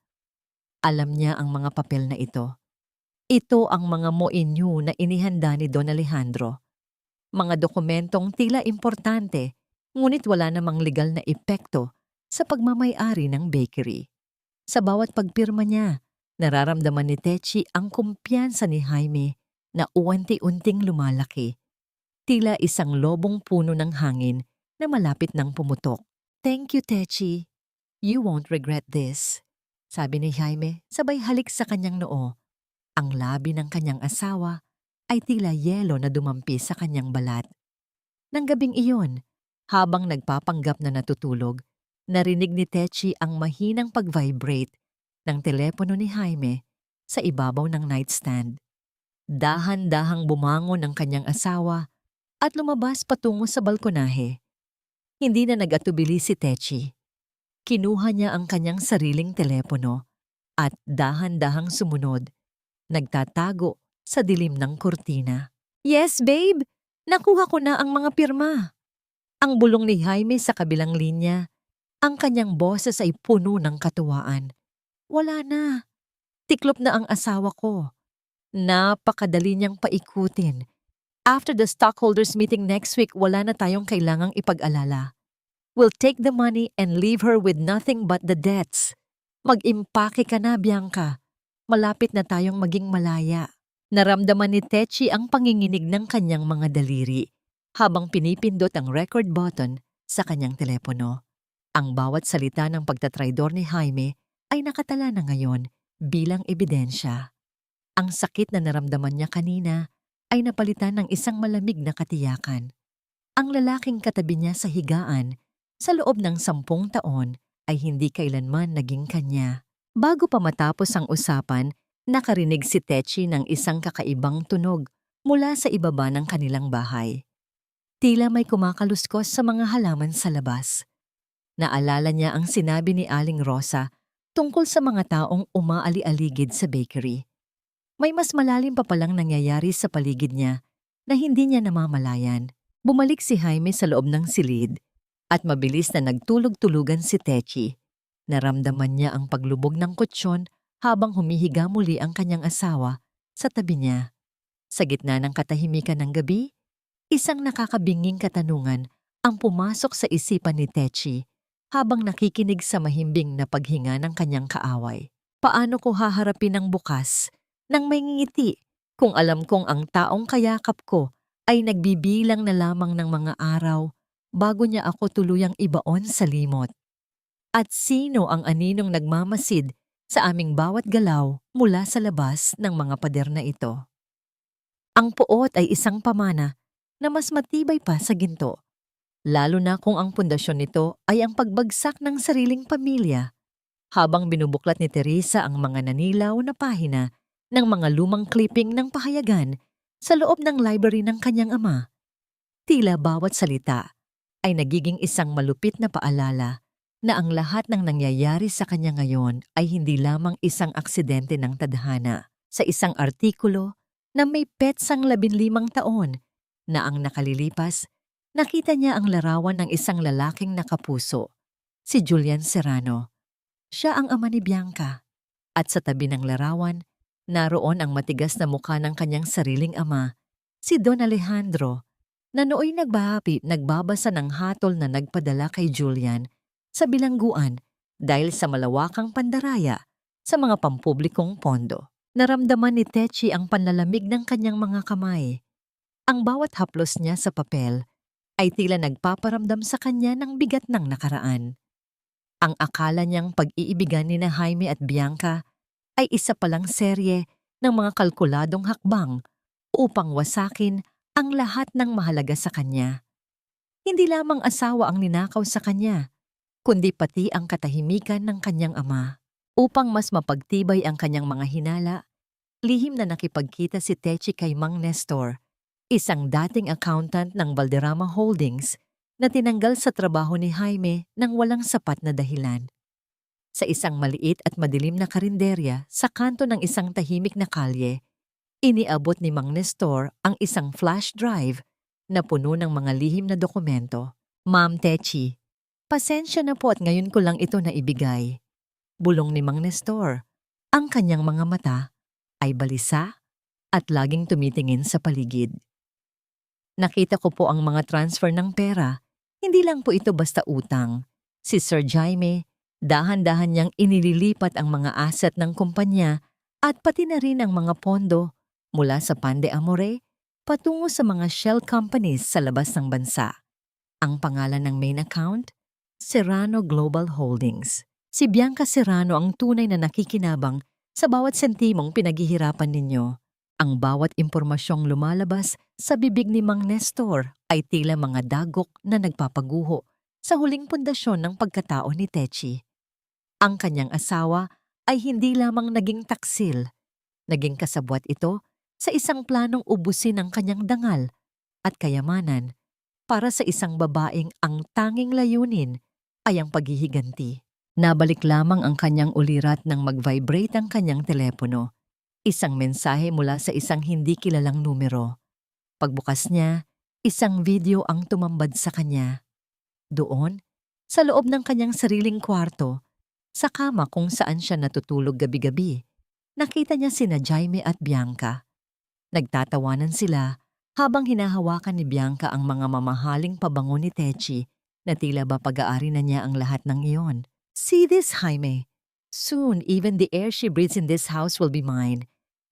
Alam niya ang mga papel na ito. Ito ang mga moinyu na inihanda ni Don Alejandro. Mga dokumentong tila importante, ngunit wala namang legal na epekto sa pagmamay-ari ng bakery. Sa bawat pagpirma niya, nararamdaman ni Techi ang kumpiyansa ni Jaime na unti-unting lumalaki. Tila isang lobong puno ng hangin na malapit ng pumutok. Thank you, Techi. You won't regret this, sabi ni Jaime sabay halik sa kanyang noo. Ang labi ng kanyang asawa ay tila yelo na dumampi sa kanyang balat. Nang gabing iyon, habang nagpapanggap na natutulog, narinig ni Techi ang mahinang pag-vibrate ng telepono ni Jaime sa ibabaw ng nightstand. Dahan-dahang bumangon ang kanyang asawa at lumabas patungo sa balkonahe. Hindi na nag-atubili si Techi. Kinuha niya ang kanyang sariling telepono at dahan-dahang sumunod, nagtatago sa dilim ng kurtina. Yes, babe! Nakuha ko na ang mga pirma. Ang bulong ni Jaime sa kabilang linya, ang kanyang boses ay puno ng katuwaan. Wala na. Tiklop na ang asawa ko. Napakadali niyang paikutin. After the stockholders meeting next week, wala na tayong kailangang ipag-alala. We'll take the money and leave her with nothing but the debts. Mag-impake ka na, Bianca. Malapit na tayong maging malaya. Naramdaman ni Techi ang panginginig ng kanyang mga daliri habang pinipindot ang record button sa kanyang telepono. Ang bawat salita ng pagtatraidor ni Jaime ay nakatala na ngayon bilang ebidensya. Ang sakit na naramdaman niya kanina ay napalitan ng isang malamig na katiyakan. Ang lalaking katabi niya sa higaan sa loob ng 10 taon ay hindi kailanman naging kanya. Bago pa matapos ang usapan, Nakarinig si Techi ng isang kakaibang tunog mula sa ibaba ng kanilang bahay. Tila may kumakaluskos sa mga halaman sa labas. Naalala niya ang sinabi ni Aling Rosa tungkol sa mga taong umaali-aligid sa bakery. May mas malalim pa palang nangyayari sa paligid niya na hindi niya namamalayan. Bumalik si Jaime sa loob ng silid at mabilis na nagtulog-tulugan si Techi. Naramdaman niya ang paglubog ng kutsyon habang humihiga muli ang kanyang asawa sa tabi niya. Sa gitna ng katahimikan ng gabi, isang nakakabinging katanungan ang pumasok sa isipan ni Techi habang nakikinig sa mahimbing na paghinga ng kanyang kaaway. Paano ko haharapin ang bukas nang may ngiti kung alam kong ang taong kayakap ko ay nagbibilang na lamang ng mga araw bago niya ako tuluyang ibaon sa limot? At sino ang aninong nagmamasid sa aming bawat galaw mula sa labas ng mga pader na ito? Ang puot ay isang pamana na mas matibay pa sa ginto, lalo na kung ang pundasyon nito ay ang pagbagsak ng sariling pamilya. Habang binubuklat ni Teresa ang mga nanilaw na pahina ng mga lumang clipping ng pahayagan sa loob ng library ng kanyang ama, tila bawat salita ay nagiging isang malupit na paalala na ang lahat ng nangyayari sa kanya ngayon ay hindi lamang isang aksidente ng tadhana. Sa isang artikulo na may petsang 15 taon na ang nakalilipas, nakita niya ang larawan ng isang lalaking nakapuso, si Julian Serrano. Siya ang ama ni Bianca, at sa tabi ng larawan, naroon ang matigas na mukha ng kanyang sariling ama, si Don Alejandro, na nooy nagbabasa ng hatol na nagpadala kay Julian sa bilangguan dahil sa malawakang pandaraya sa mga pampublikong pondo. Naramdaman ni Techi ang panlalamig ng kanyang mga kamay. Ang bawat haplos niya sa papel ay tila nagpaparamdam sa kanya ng bigat ng nakaraan. Ang akala niyang pag-iibigan ni na Jaime at Bianca ay isa palang serye ng mga kalkuladong hakbang upang wasakin ang lahat ng mahalaga sa kanya. Hindi lamang asawa ang ninakaw sa kanya, kundi pati ang katahimikan ng kanyang ama. Upang mas mapagtibay ang kanyang mga hinala, lihim na nakipagkita si Techi kay Mang Nestor, isang dating accountant ng Valderrama Holdings na tinanggal sa trabaho ni Jaime nang walang sapat na dahilan. Sa isang maliit at madilim na karinderya sa kanto ng isang tahimik na kalye, iniabot ni Mang Nestor ang isang flash drive na puno ng mga lihim na dokumento. Ma'am Techi, pasensya na po at ngayon ko lang ito naibigay. Bulong ni Mang Nestor. Ang kanyang mga mata ay balisa at laging tumitingin sa paligid. Nakita ko po ang mga transfer ng pera. Hindi lang po ito basta utang. Si Sir Jaime, dahan-dahan niyang inililipat ang mga asset ng kumpanya at pati na rin ang mga pondo mula sa Pande Amore patungo sa mga shell companies sa labas ng bansa. Ang pangalan ng main account? Serrano Global Holdings. Si Bianca Serrano ang tunay na nakikinabang sa bawat sentimong pinaghihirapan ninyo. Ang bawat impormasyong lumalabas sa bibig ni Mang Nestor ay tila mga dagok na nagpapaguho sa huling pundasyon ng pagkatao ni Techi. Ang kanyang asawa ay hindi lamang naging taksil, naging kasabwat ito sa isang planong ubusin ang kanyang dangal at kayamanan para sa isang babaeng ang tanging layunin ay ang paghihiganti. Nabalik lamang ang kanyang ulirat nang mag-vibrate ang kanyang telepono. Isang mensahe mula sa isang hindi kilalang numero. Pagbukas niya, isang video ang tumambad sa kanya. Doon, sa loob ng kanyang sariling kwarto, sa kama kung saan siya natutulog gabi-gabi, nakita niya sina Jaime at Bianca. Nagtatawanan sila habang hinahawakan ni Bianca ang mga mamahaling pabango ni Techi na tila ba pag-aari na niya ang lahat ng iyon. See this, Jaime. Soon, even the air she breathes in this house will be mine.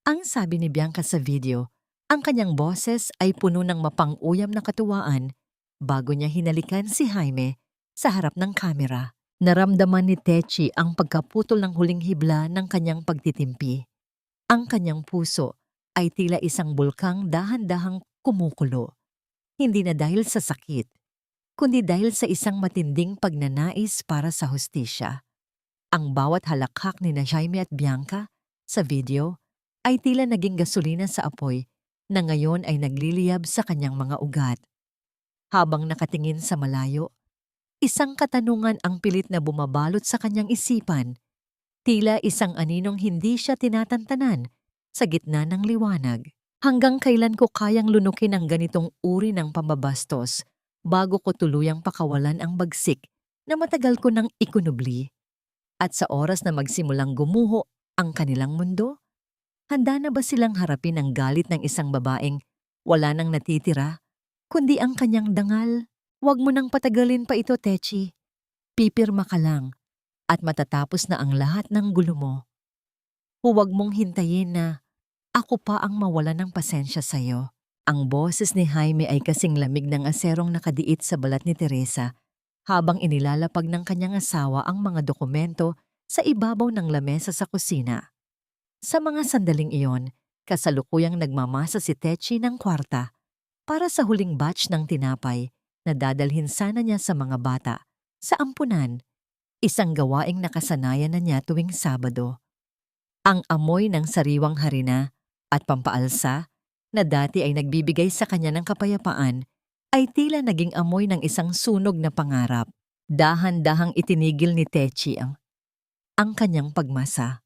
Ang sabi ni Bianca sa video, ang kanyang boses ay puno ng mapang-uyam na katuwaan bago niya hinalikan si Jaime sa harap ng kamera. Naramdaman ni Techi ang pagkaputol ng huling hibla ng kanyang pagtitimpi. Ang kanyang puso ay tila isang bulkang dahan-dahang kumukulo. Hindi na dahil sa sakit, kundi dahil sa isang matinding pagnanais para sa hustisya. Ang bawat halakhak ni na Jaime at Bianca sa video ay tila naging gasolina sa apoy na ngayon ay nagliliyab sa kanyang mga ugat. Habang nakatingin sa malayo, isang katanungan ang pilit na bumabalot sa kanyang isipan, tila isang aninong hindi siya tinatantanan sa gitna ng liwanag. Hanggang kailan ko kayang lunukin ang ganitong uri ng pambabastos bago ko tuluyang pakawalan ang bagsik na matagal ko nang ikunubli? At sa oras na magsimulang gumuho ang kanilang mundo, handa na ba silang harapin ang galit ng isang babaeng wala nang natitira, kundi ang kanyang dangal? Huwag mo nang patagalin pa ito, Techi. Pipirma ka lang at matatapos na ang lahat ng gulo mo. Huwag mong hintayin na ako pa ang mawala ng pasensya sa'yo. Ang boses ni Jaime ay kasing lamig ng aserong nakadiit sa balat ni Teresa habang inilalapag ng kanyang asawa ang mga dokumento sa ibabaw ng lamesa sa kusina. Sa mga sandaling iyon, kasalukuyang nagmamasa si Techi ng kwarta para sa huling batch ng tinapay na dadalhin sana niya sa mga bata sa ampunan, isang gawaing nakasanayan na niya tuwing Sabado. Ang amoy ng sariwang harina at pampaalsa na dati ay nagbibigay sa kanya ng kapayapaan ay tila naging amoy ng isang sunog na pangarap. Dahan-dahang itinigil ni Techi ang kanyang pagmasa.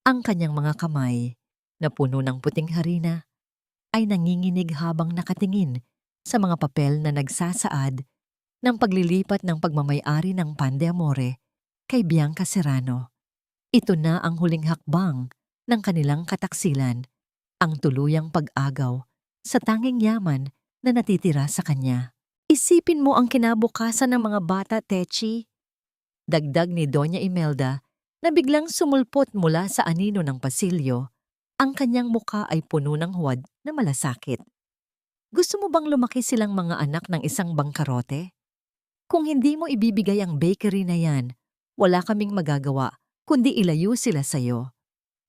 Ang kanyang mga kamay na puno ng puting harina ay nanginginig habang nakatingin sa mga papel na nagsasaad ng paglilipat ng pagmamay-ari ng Pan de Amore kay Bianca Serrano. Ito na ang huling hakbang ng kanilang kataksilan, ang tuluyang pag-agaw sa tanging yaman na natitira sa kanya. Isipin mo ang kinabukasan ng mga bata, Techi. Dagdag ni Doña Imelda na biglang sumulpot mula sa anino ng pasilyo. Ang kanyang muka ay puno ng huwad na malasakit. Gusto mo bang lumaki silang mga anak ng isang bangkarote? Kung hindi mo ibibigay ang bakery na yan, wala kaming magagawa kundi ilayo sila sa'yo.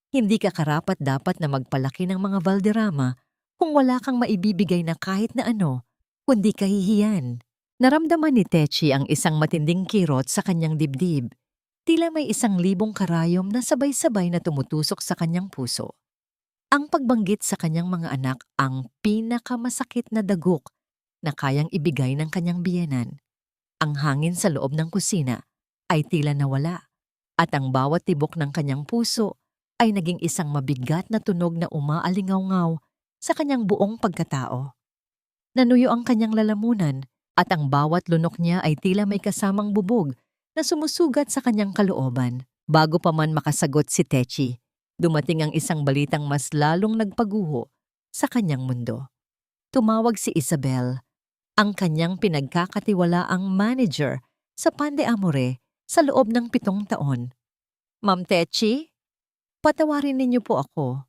Hindi ka karapat-dapat na magpalaki ng mga Valderrama kung wala kang maibibigay na kahit na ano, kundi kahihiyan. Naramdaman ni Techi ang isang matinding kirot sa kanyang dibdib. Tila may 1,000 karayom na sabay-sabay na tumutusok sa kanyang puso. Ang pagbanggit sa kanyang mga anak ang pinakamasakit na dagok na kayang ibigay ng kanyang biyenan. Ang hangin sa loob ng kusina ay tila nawala at ang bawat tibok ng kanyang puso ay naging isang mabigat na tunog na umaalingaw-ngaw sa kanyang buong pagkatao. Nanuyo ang kanyang lalamunan at ang bawat lunok niya ay tila may kasamang bubog na sumusugat sa kanyang kalooban. Bago pa man makasagot si Techi, dumating ang isang balitang mas lalong nagpaguho sa kanyang mundo. Tumawag si Isabel, ang kanyang pinagkakatiwalaang manager sa Pan de Amore sa loob ng 7 taon. Ma'am Techi, patawarin ninyo po ako.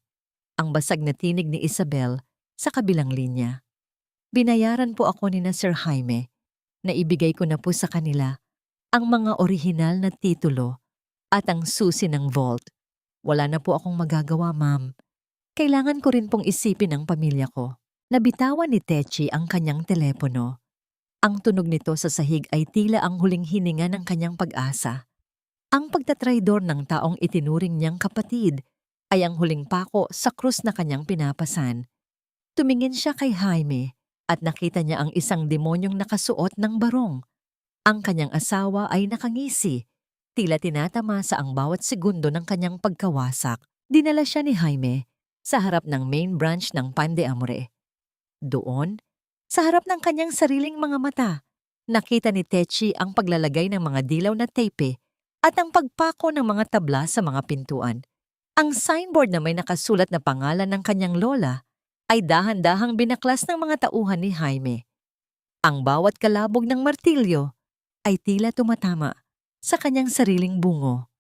Ang basag na tinig ni Isabel sa kabilang linya. Binayaran po ako ni na Sir Jaime na ibigay ko na po sa kanila ang mga orihinal na titulo at ang susi ng vault. Wala na po akong magagawa, ma'am. Kailangan ko rin pong isipin ang pamilya ko. Nabitawan ni Techi ang kanyang telepono. Ang tunog nito sa sahig ay tila ang huling hininga ng kanyang pag-asa. Ang pagtatraidor ng taong itinuring niyang kapatid ay ang huling pako sa krus na kanyang pinapasan. Tumingin siya kay Jaime at nakita niya ang isang demonyong nakasuot ng barong. Ang kanyang asawa ay nakangisi, tila tinatamasa ang bawat segundo ng kanyang pagkawasak. Dinala siya ni Jaime sa harap ng main branch ng Pan de Amore. Doon, sa harap ng kanyang sariling mga mata, nakita ni Techi ang paglalagay ng mga dilaw na tape at ang pagpako ng mga tabla sa mga pintuan. Ang signboard na may nakasulat na pangalan ng kanyang lola ay dahan-dahang binaklas ng mga tauhan ni Jaime. Ang bawat kalabog ng martilyo ay tila tumatama sa kanyang sariling bungo.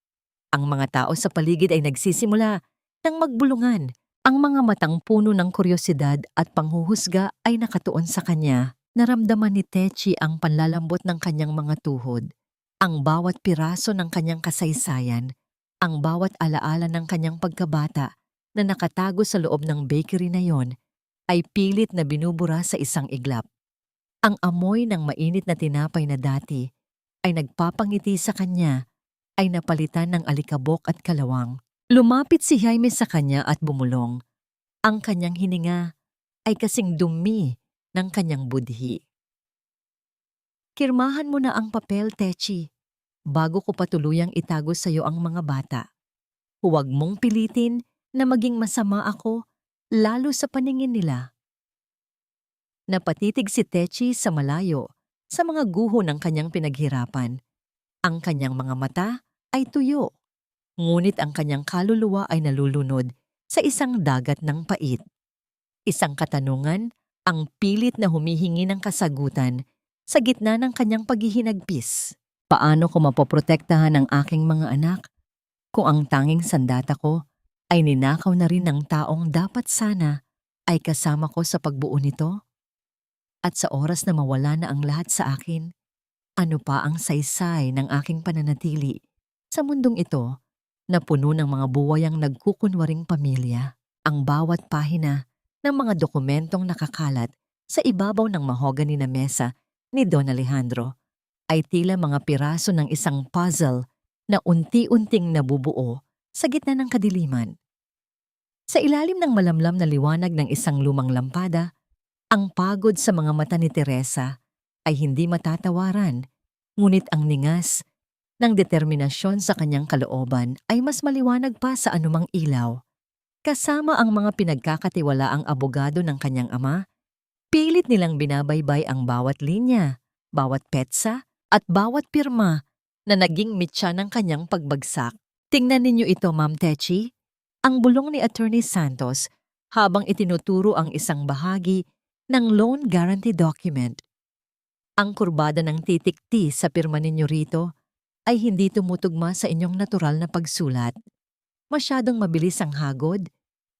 Ang mga tao sa paligid ay nagsisimula ng magbulungan. Ang mga matang puno ng kuryosidad at panghuhusga ay nakatuon sa kanya. Naramdaman ni Techi ang panlalambot ng kanyang mga tuhod. Ang bawat piraso ng kanyang kasaysayan, ang bawat alaala ng kanyang pagkabata na nakatago sa loob ng bakery na yon ay pilit na binubura sa isang iglap. Ang amoy ng mainit na tinapay na dati ay nagpapangiti sa kanya ay napalitan ng alikabok at kalawang. Lumapit si Jaime sa kanya at bumulong. Ang kanyang hininga ay kasing dumi ng kanyang budhi. Kirmahan mo na ang papel, Techi, bago ko patuluyang itago sa iyo ang mga bata. Huwag mong pilitin na maging masama ako, lalo sa paningin nila. Napatitig si Techi sa malayo sa mga guho ng kanyang pinaghirapan. Ang kanyang mga mata ay tuyo, ngunit ang kanyang kaluluwa ay nalulunod sa isang dagat ng pait. Isang katanungan ang pilit na humihingi ng kasagutan sa gitna ng kanyang paghihinagpis. Paano ko mapoprotektahan ang aking mga anak kung ang tanging sandata ko ay ninakaw na rin ng taong dapat sana ay kasama ko sa pagbuo nito? At sa oras na mawala na ang lahat sa akin, ano pa ang saysay ng aking pananatili sa mundong ito na puno ng mga buwayang nagkukunwaring pamilya? Ang bawat pahina ng mga dokumentong nakakalat sa ibabaw ng mahogany na mesa ni Don Alejandro ay tila mga piraso ng isang puzzle na unti-unting nabubuo sa gitna ng kadiliman. Sa ilalim ng malamlam na liwanag ng isang lumang lampada, ang pagod sa mga mata ni Teresa ay hindi matatawaran, ngunit ang ningas ng determinasyon sa kanyang kalooban ay mas maliwanag pa sa anumang ilaw. Kasama ang mga pinagkakatiwalaang abogado ng kanyang ama, pilit nilang binabaybay ang bawat linya, bawat petsa, at bawat pirma na naging mitya ng kanyang pagbagsak. Tingnan ninyo ito, Ma'am Techi, ang bulong ni Attorney Santos habang itinuturo ang isang bahagi ng loan guarantee document. Ang kurbada ng titik-T sa pirma ninyo rito ay hindi tumutugma sa inyong natural na pagsulat. Masyadong mabilis ang hagod,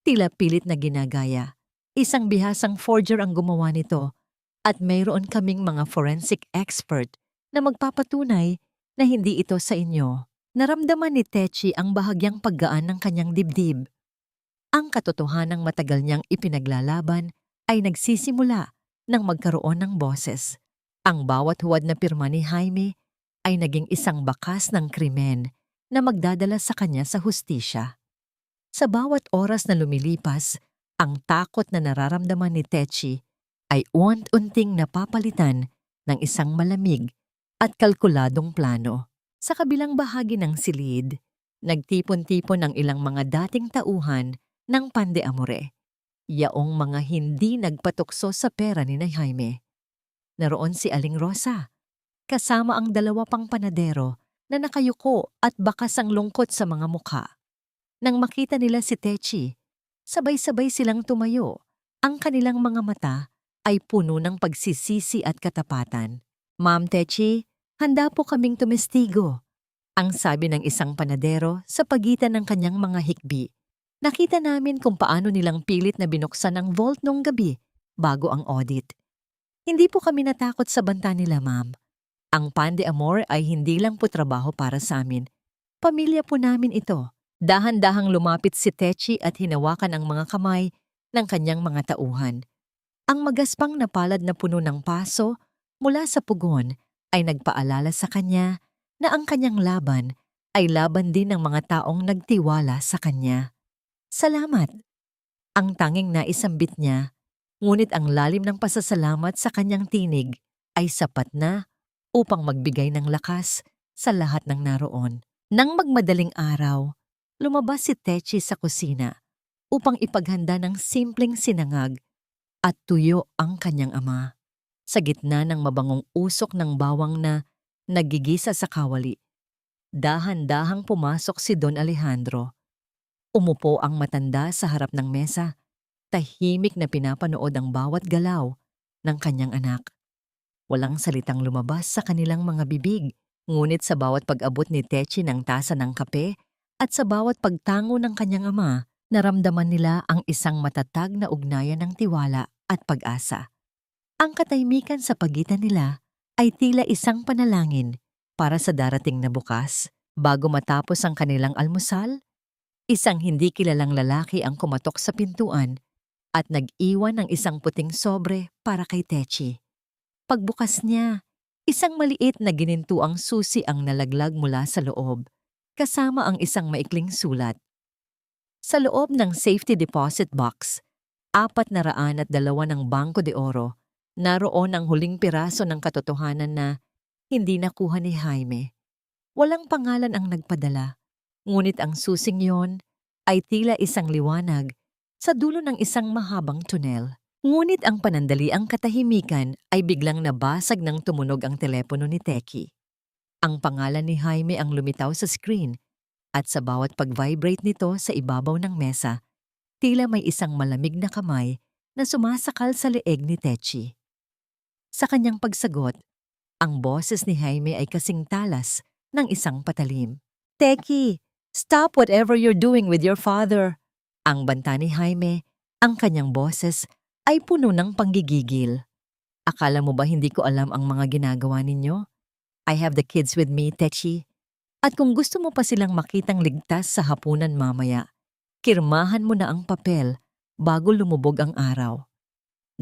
tila pilit na ginagaya. Isang bihasang forger ang gumawa nito at mayroon kaming mga forensic expert na magpapatunay na hindi ito sa inyo. Naramdaman ni Techi ang bahagyang paggaan ng kanyang dibdib. Ang katotohanang matagal niyang ipinaglalaban ay nagsisimula nang magkaroon ng boses. Ang bawat huwad na pirma ni Jaime ay naging isang bakas ng krimen na magdadala sa kanya sa hustisya. Sa bawat oras na lumilipas, ang takot na nararamdaman ni Techi ay unti-unting napapalitan ng isang malamig at kalkuladong plano. Sa kabilang bahagi ng silid, nagtipon-tipon ang ilang mga dating tauhan ng Pandeamore, yaong mga hindi nagpatukso sa pera ni Jaime. Naroon si Aling Rosa, kasama ang dalawa pang panadero na nakayuko at bakas ang lungkot sa mga mukha. Nang makita nila si Techi, sabay-sabay silang tumayo. Ang kanilang mga mata ay puno ng pagsisisi at katapatan. Ma'am Techi, handa po kaming tumestigo, ang sabi ng isang panadero sa pagitan ng kanyang mga hikbi. Nakita namin kung paano nilang pilit na binuksan ang vault nung gabi bago ang audit. Hindi po kami natakot sa banta nila, ma'am. Ang Pandeamore ay hindi lang po trabaho para sa amin. Pamilya po namin ito. Dahan-dahang lumapit si Techi at hinawakan ang mga kamay ng kanyang mga tauhan. Ang magaspang na palad na puno ng paso mula sa pugon ay nagpaalala sa kanya na ang kanyang laban ay laban din ng mga taong nagtiwala sa kanya. Salamat! Ang tanging naisambit niya, ngunit ang lalim ng pasasalamat sa kanyang tinig ay sapat na upang magbigay ng lakas sa lahat ng naroon. Nang magmadaling araw, lumabas si Techi sa kusina upang ipaghanda ng simpleng sinangag at tuyo ang kanyang ama. Sa gitna ng mabangong usok ng bawang na nagigisa sa kawali, dahan-dahang pumasok si Don Alejandro. Umupo ang matanda sa harap ng mesa, tahimik na pinapanood ang bawat galaw ng kanyang anak. Walang salitang lumabas sa kanilang mga bibig, ngunit sa bawat pag-abot ni Techi ng tasa ng kape at sa bawat pagtango ng kanyang ama, naramdaman nila ang isang matatag na ugnayan ng tiwala at pag-asa. Ang katahimikan sa pagitan nila ay tila isang panalangin para sa darating na bukas. Bago matapos ang kanilang almusal, isang hindi kilalang lalaki ang kumatok sa pintuan at nag-iwan ng isang puting sobre para kay Techi. Pagbukas niya, isang maliit na ginintuang susi ang nalaglag mula sa loob, kasama ang isang maikling sulat. Sa loob ng safety deposit box, 402 ng Bangko de Oro, naroon ang huling piraso ng katotohanan na hindi nakuha ni Jaime. Walang pangalan ang nagpadala, ngunit ang susing yon ay tila isang liwanag sa dulo ng isang mahabang tunel. Ngunit ang panandaliang katahimikan ay biglang nabasag ng tumunog ang telepono ni Teki. Ang pangalan ni Jaime ang lumitaw sa screen at sa bawat pag-vibrate nito sa ibabaw ng mesa, tila may isang malamig na kamay na sumasakal sa leeg ni Techi. Sa kanyang pagsagot, ang boses ni Jaime ay kasing talas ng isang patalim. Teki, stop whatever you're doing with your father. Ang banta ni Jaime, ang kanyang boses ay puno ng panggigigil. Akala mo ba hindi ko alam ang mga ginagawa ninyo? I have the kids with me, Techi. At kung gusto mo pa silang makitang ligtas sa hapunan mamaya, kirmahan mo na ang papel bago lumubog ang araw.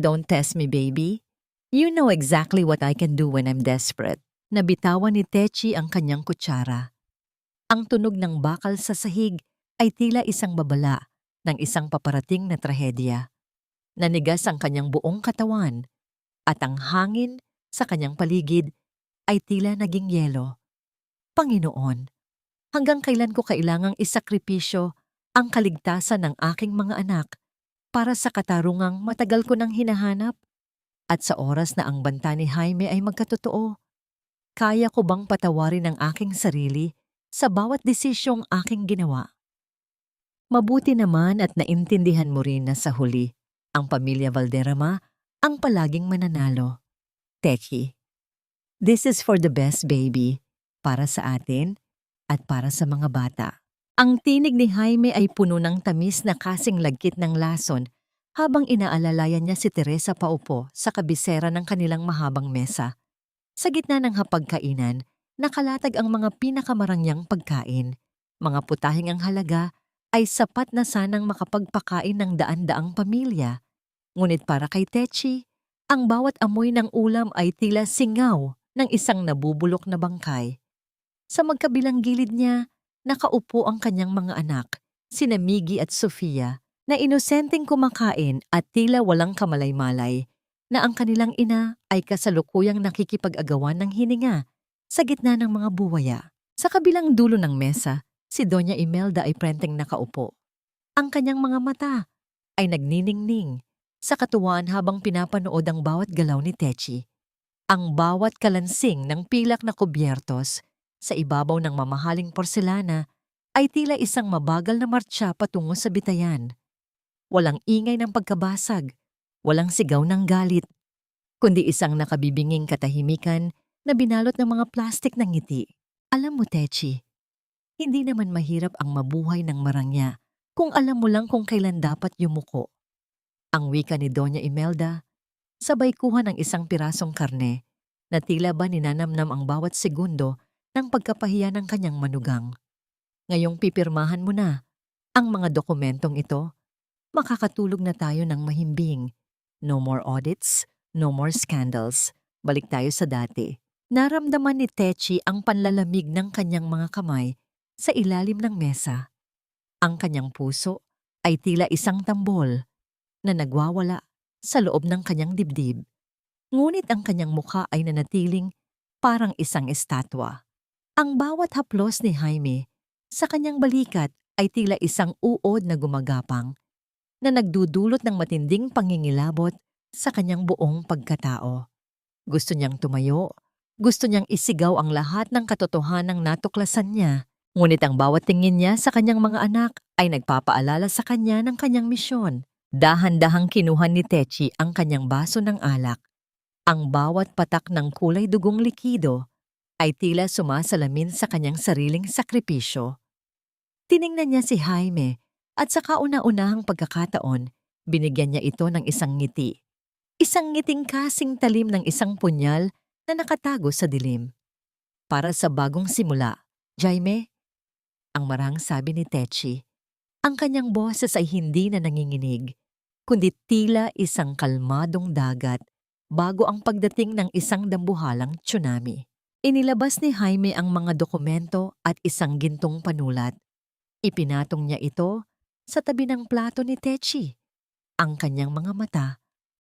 Don't test me, baby. You know exactly what I can do when I'm desperate. Nabitawan ni Techi ang kanyang kutsara. Ang tunog ng bakal sa sahig ay tila isang babala ng isang paparating na trahedya. Nanigas ang kanyang buong katawan at ang hangin sa kanyang paligid ay tila naging yelo. Panginoon, hanggang kailan ko kailangang isakripisyo ang kaligtasan ng aking mga anak para sa katarungang matagal ko nang hinahanap? At sa oras na ang banta ni Jaime ay magkatotoo, kaya ko bang patawarin ang aking sarili sa bawat desisyong aking ginawa? Mabuti naman at naintindihan mo rin na sa huli, ang pamilya Valderrama ang palaging mananalo. Teki, this is for the best, baby, para sa atin at para sa mga bata. Ang tinig ni Jaime ay puno ng tamis na kasing lagkit ng lason habang inaalalayan niya si Teresa paupo sa kabisera ng kanilang mahabang mesa. Sa gitna ng hapagkainan, nakalatag ang mga pinakamarangyang pagkain. Mga putahing ang halaga ay sapat na sanang makapagpakain ng daan-daang pamilya. Ngunit para kay Techi, ang bawat amoy ng ulam ay tila singaw ng isang nabubulok na bangkay. Sa magkabilang gilid niya, nakaupo ang kanyang mga anak, sina Miggy at Sofia, na inosenteng kumakain at tila walang kamalay-malay na ang kanilang ina ay kasalukuyang nakikipag-agawan ng hininga sa gitna ng mga buwaya. Sa kabilang dulo ng mesa, si Doña Imelda ay prenteng nakaupo. Ang kanyang mga mata ay nagniningning sa katuwaan habang pinapanood ang bawat galaw ni Techi. Ang bawat kalansing ng pilak na kubyertos sa ibabaw ng mamahaling porselana ay tila isang mabagal na martsa patungo sa bitayan. Walang ingay ng pagkabasag, walang sigaw ng galit, kundi isang nakabibinging katahimikan na binalot ng mga plastik ng ngiti. Alam mo, Techi, hindi naman mahirap ang mabuhay ng marangya kung alam mo lang kung kailan dapat yumuko. Ang wika ni Doña Imelda, sabay kuha ng isang pirasong karne na tila ba ninanamnam ang bawat segundo ng pagkapahiya ng kanyang manugang. Ngayong pipirmahan mo na ang mga dokumentong ito, makakatulog na tayo ng mahimbing. No more audits, no more scandals. Balik tayo sa dati. Naramdaman ni Techi ang panlalamig ng kanyang mga kamay sa ilalim ng mesa. Ang kanyang puso ay tila isang tambol na nagwawala sa loob ng kanyang dibdib. Ngunit ang kanyang mukha ay nanatiling parang isang estatwa. Ang bawat haplos ni Jaime sa kanyang balikat ay tila isang uod na gumagapang na nagdudulot ng matinding pangingilabot sa kanyang buong pagkatao. Gusto niyang tumayo, gusto niyang isigaw ang lahat ng katotohanang natuklasan niya, ngunit ang bawat tingin niya sa kanyang mga anak ay nagpapaalala sa kanya ng kanyang misyon. Dahan-dahang kinuha ni Techi ang kanyang baso ng alak. Ang bawat patak ng kulay dugong likido ay tila sumasalamin sa kanyang sariling sakripisyo. Tiningnan niya si Jaime at sa kauna-unahang pagkakataon, binigyan niya ito ng isang ngiti. Isang ngiting kasing talim ng isang punyal na nakatago sa dilim. Para sa bagong simula, Jaime, ang marahang sabi ni Techi. Ang kanyang boses ay hindi na nanginginig, kundi tila isang kalmadong dagat bago ang pagdating ng isang dambuhalang tsunami. Inilabas ni Jaime ang mga dokumento at isang gintong panulat. Ipinatong niya ito sa tabi ng plato ni Techi. Ang kanyang mga mata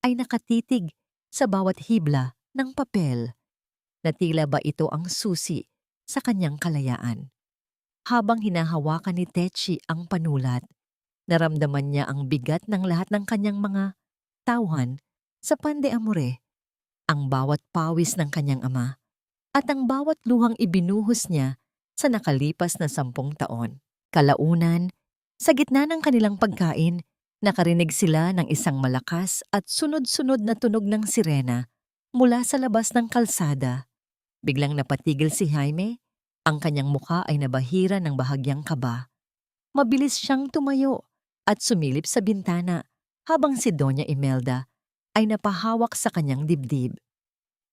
ay nakatitig sa bawat hibla ng papel na tila ba ito ang susi sa kanyang kalayaan. Habang hinahawakan ni Techi ang panulat, naramdaman niya ang bigat ng lahat ng kanyang mga tauhan sa pande-amore, ang bawat pawis ng kanyang ama, at ang bawat luhang ibinuhos niya sa nakalipas na 10 taon. Kalaunan, sa gitna ng kanilang pagkain, nakarinig sila ng isang malakas at sunod-sunod na tunog ng sirena mula sa labas ng kalsada. Biglang napatigil si Jaime, ang kanyang mukha ay nabahira ng bahagyang kaba. Mabilis siyang tumayo at sumilip sa bintana habang si Doña Imelda ay napahawak sa kanyang dibdib.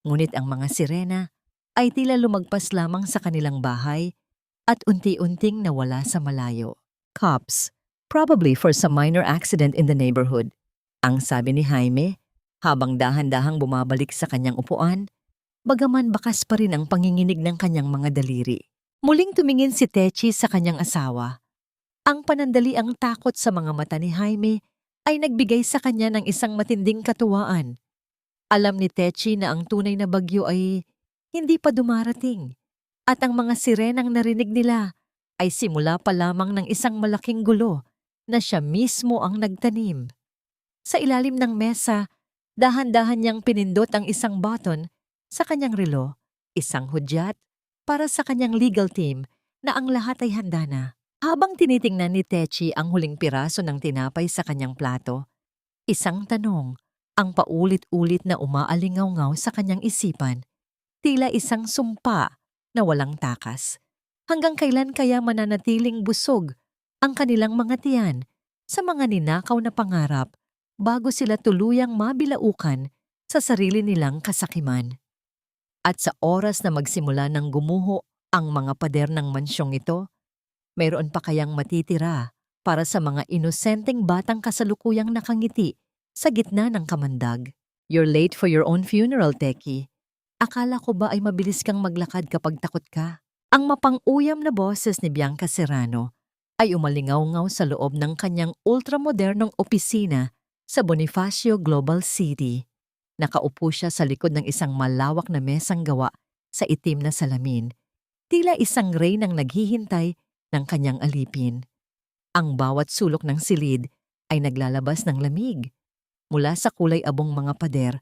Ngunit ang mga sirena ay tila lumagpas lamang sa kanilang bahay at unti-unting nawala sa malayo. Cops, probably for some minor accident in the neighborhood, ang sabi ni Jaime habang dahan-dahang bumabalik sa kanyang upuan, bagaman bakas pa rin ang panginginig ng kanyang mga daliri. Muling tumingin si Techi sa kanyang asawa. Ang panandaliang takot sa mga mata ni Jaime ay nagbigay sa kanya ng isang matinding katuwaan. Alam ni Techi na ang tunay na bagyo ay hindi pa dumarating at ang mga sirenang narinig nila ay simula pa lamang ng isang malaking gulo na siya mismo ang nagtanim. Sa ilalim ng mesa, dahan-dahan niyang pinindot ang isang button sa kanyang relo, isang hudyat para sa kanyang legal team na ang lahat ay handa na. Habang tinitingnan ni Techi ang huling piraso ng tinapay sa kanyang plato, isang tanong ang paulit-ulit na umaalingaw-ngaw sa kanyang isipan, tila isang sumpa na walang takas. Hanggang kailan kaya mananatiling busog ang kanilang mga tiyan sa mga ninakaw na pangarap bago sila tuluyang mabilaukan sa sarili nilang kasakiman? At sa oras na magsimula ng gumuho ang mga pader ng mansyong ito, mayroon pa kayang matitira para sa mga inosenteng batang kasalukuyang nakangiti sa gitna ng kamandag? You're late for your own funeral, Teki. Akala ko ba ay mabilis kang maglakad kapag takot ka? Ang mapang-uyam na boses ni Bianca Serrano ay umalingaw-ngaw sa loob ng kanyang ultramodernong opisina sa Bonifacio Global City. Nakaupo siya sa likod ng isang malawak na mesang gawa sa itim na salamin, tila isang reynang naghihintay ng kanyang alipin. Ang bawat sulok ng silid ay naglalabas ng lamig, mula sa kulay abong mga pader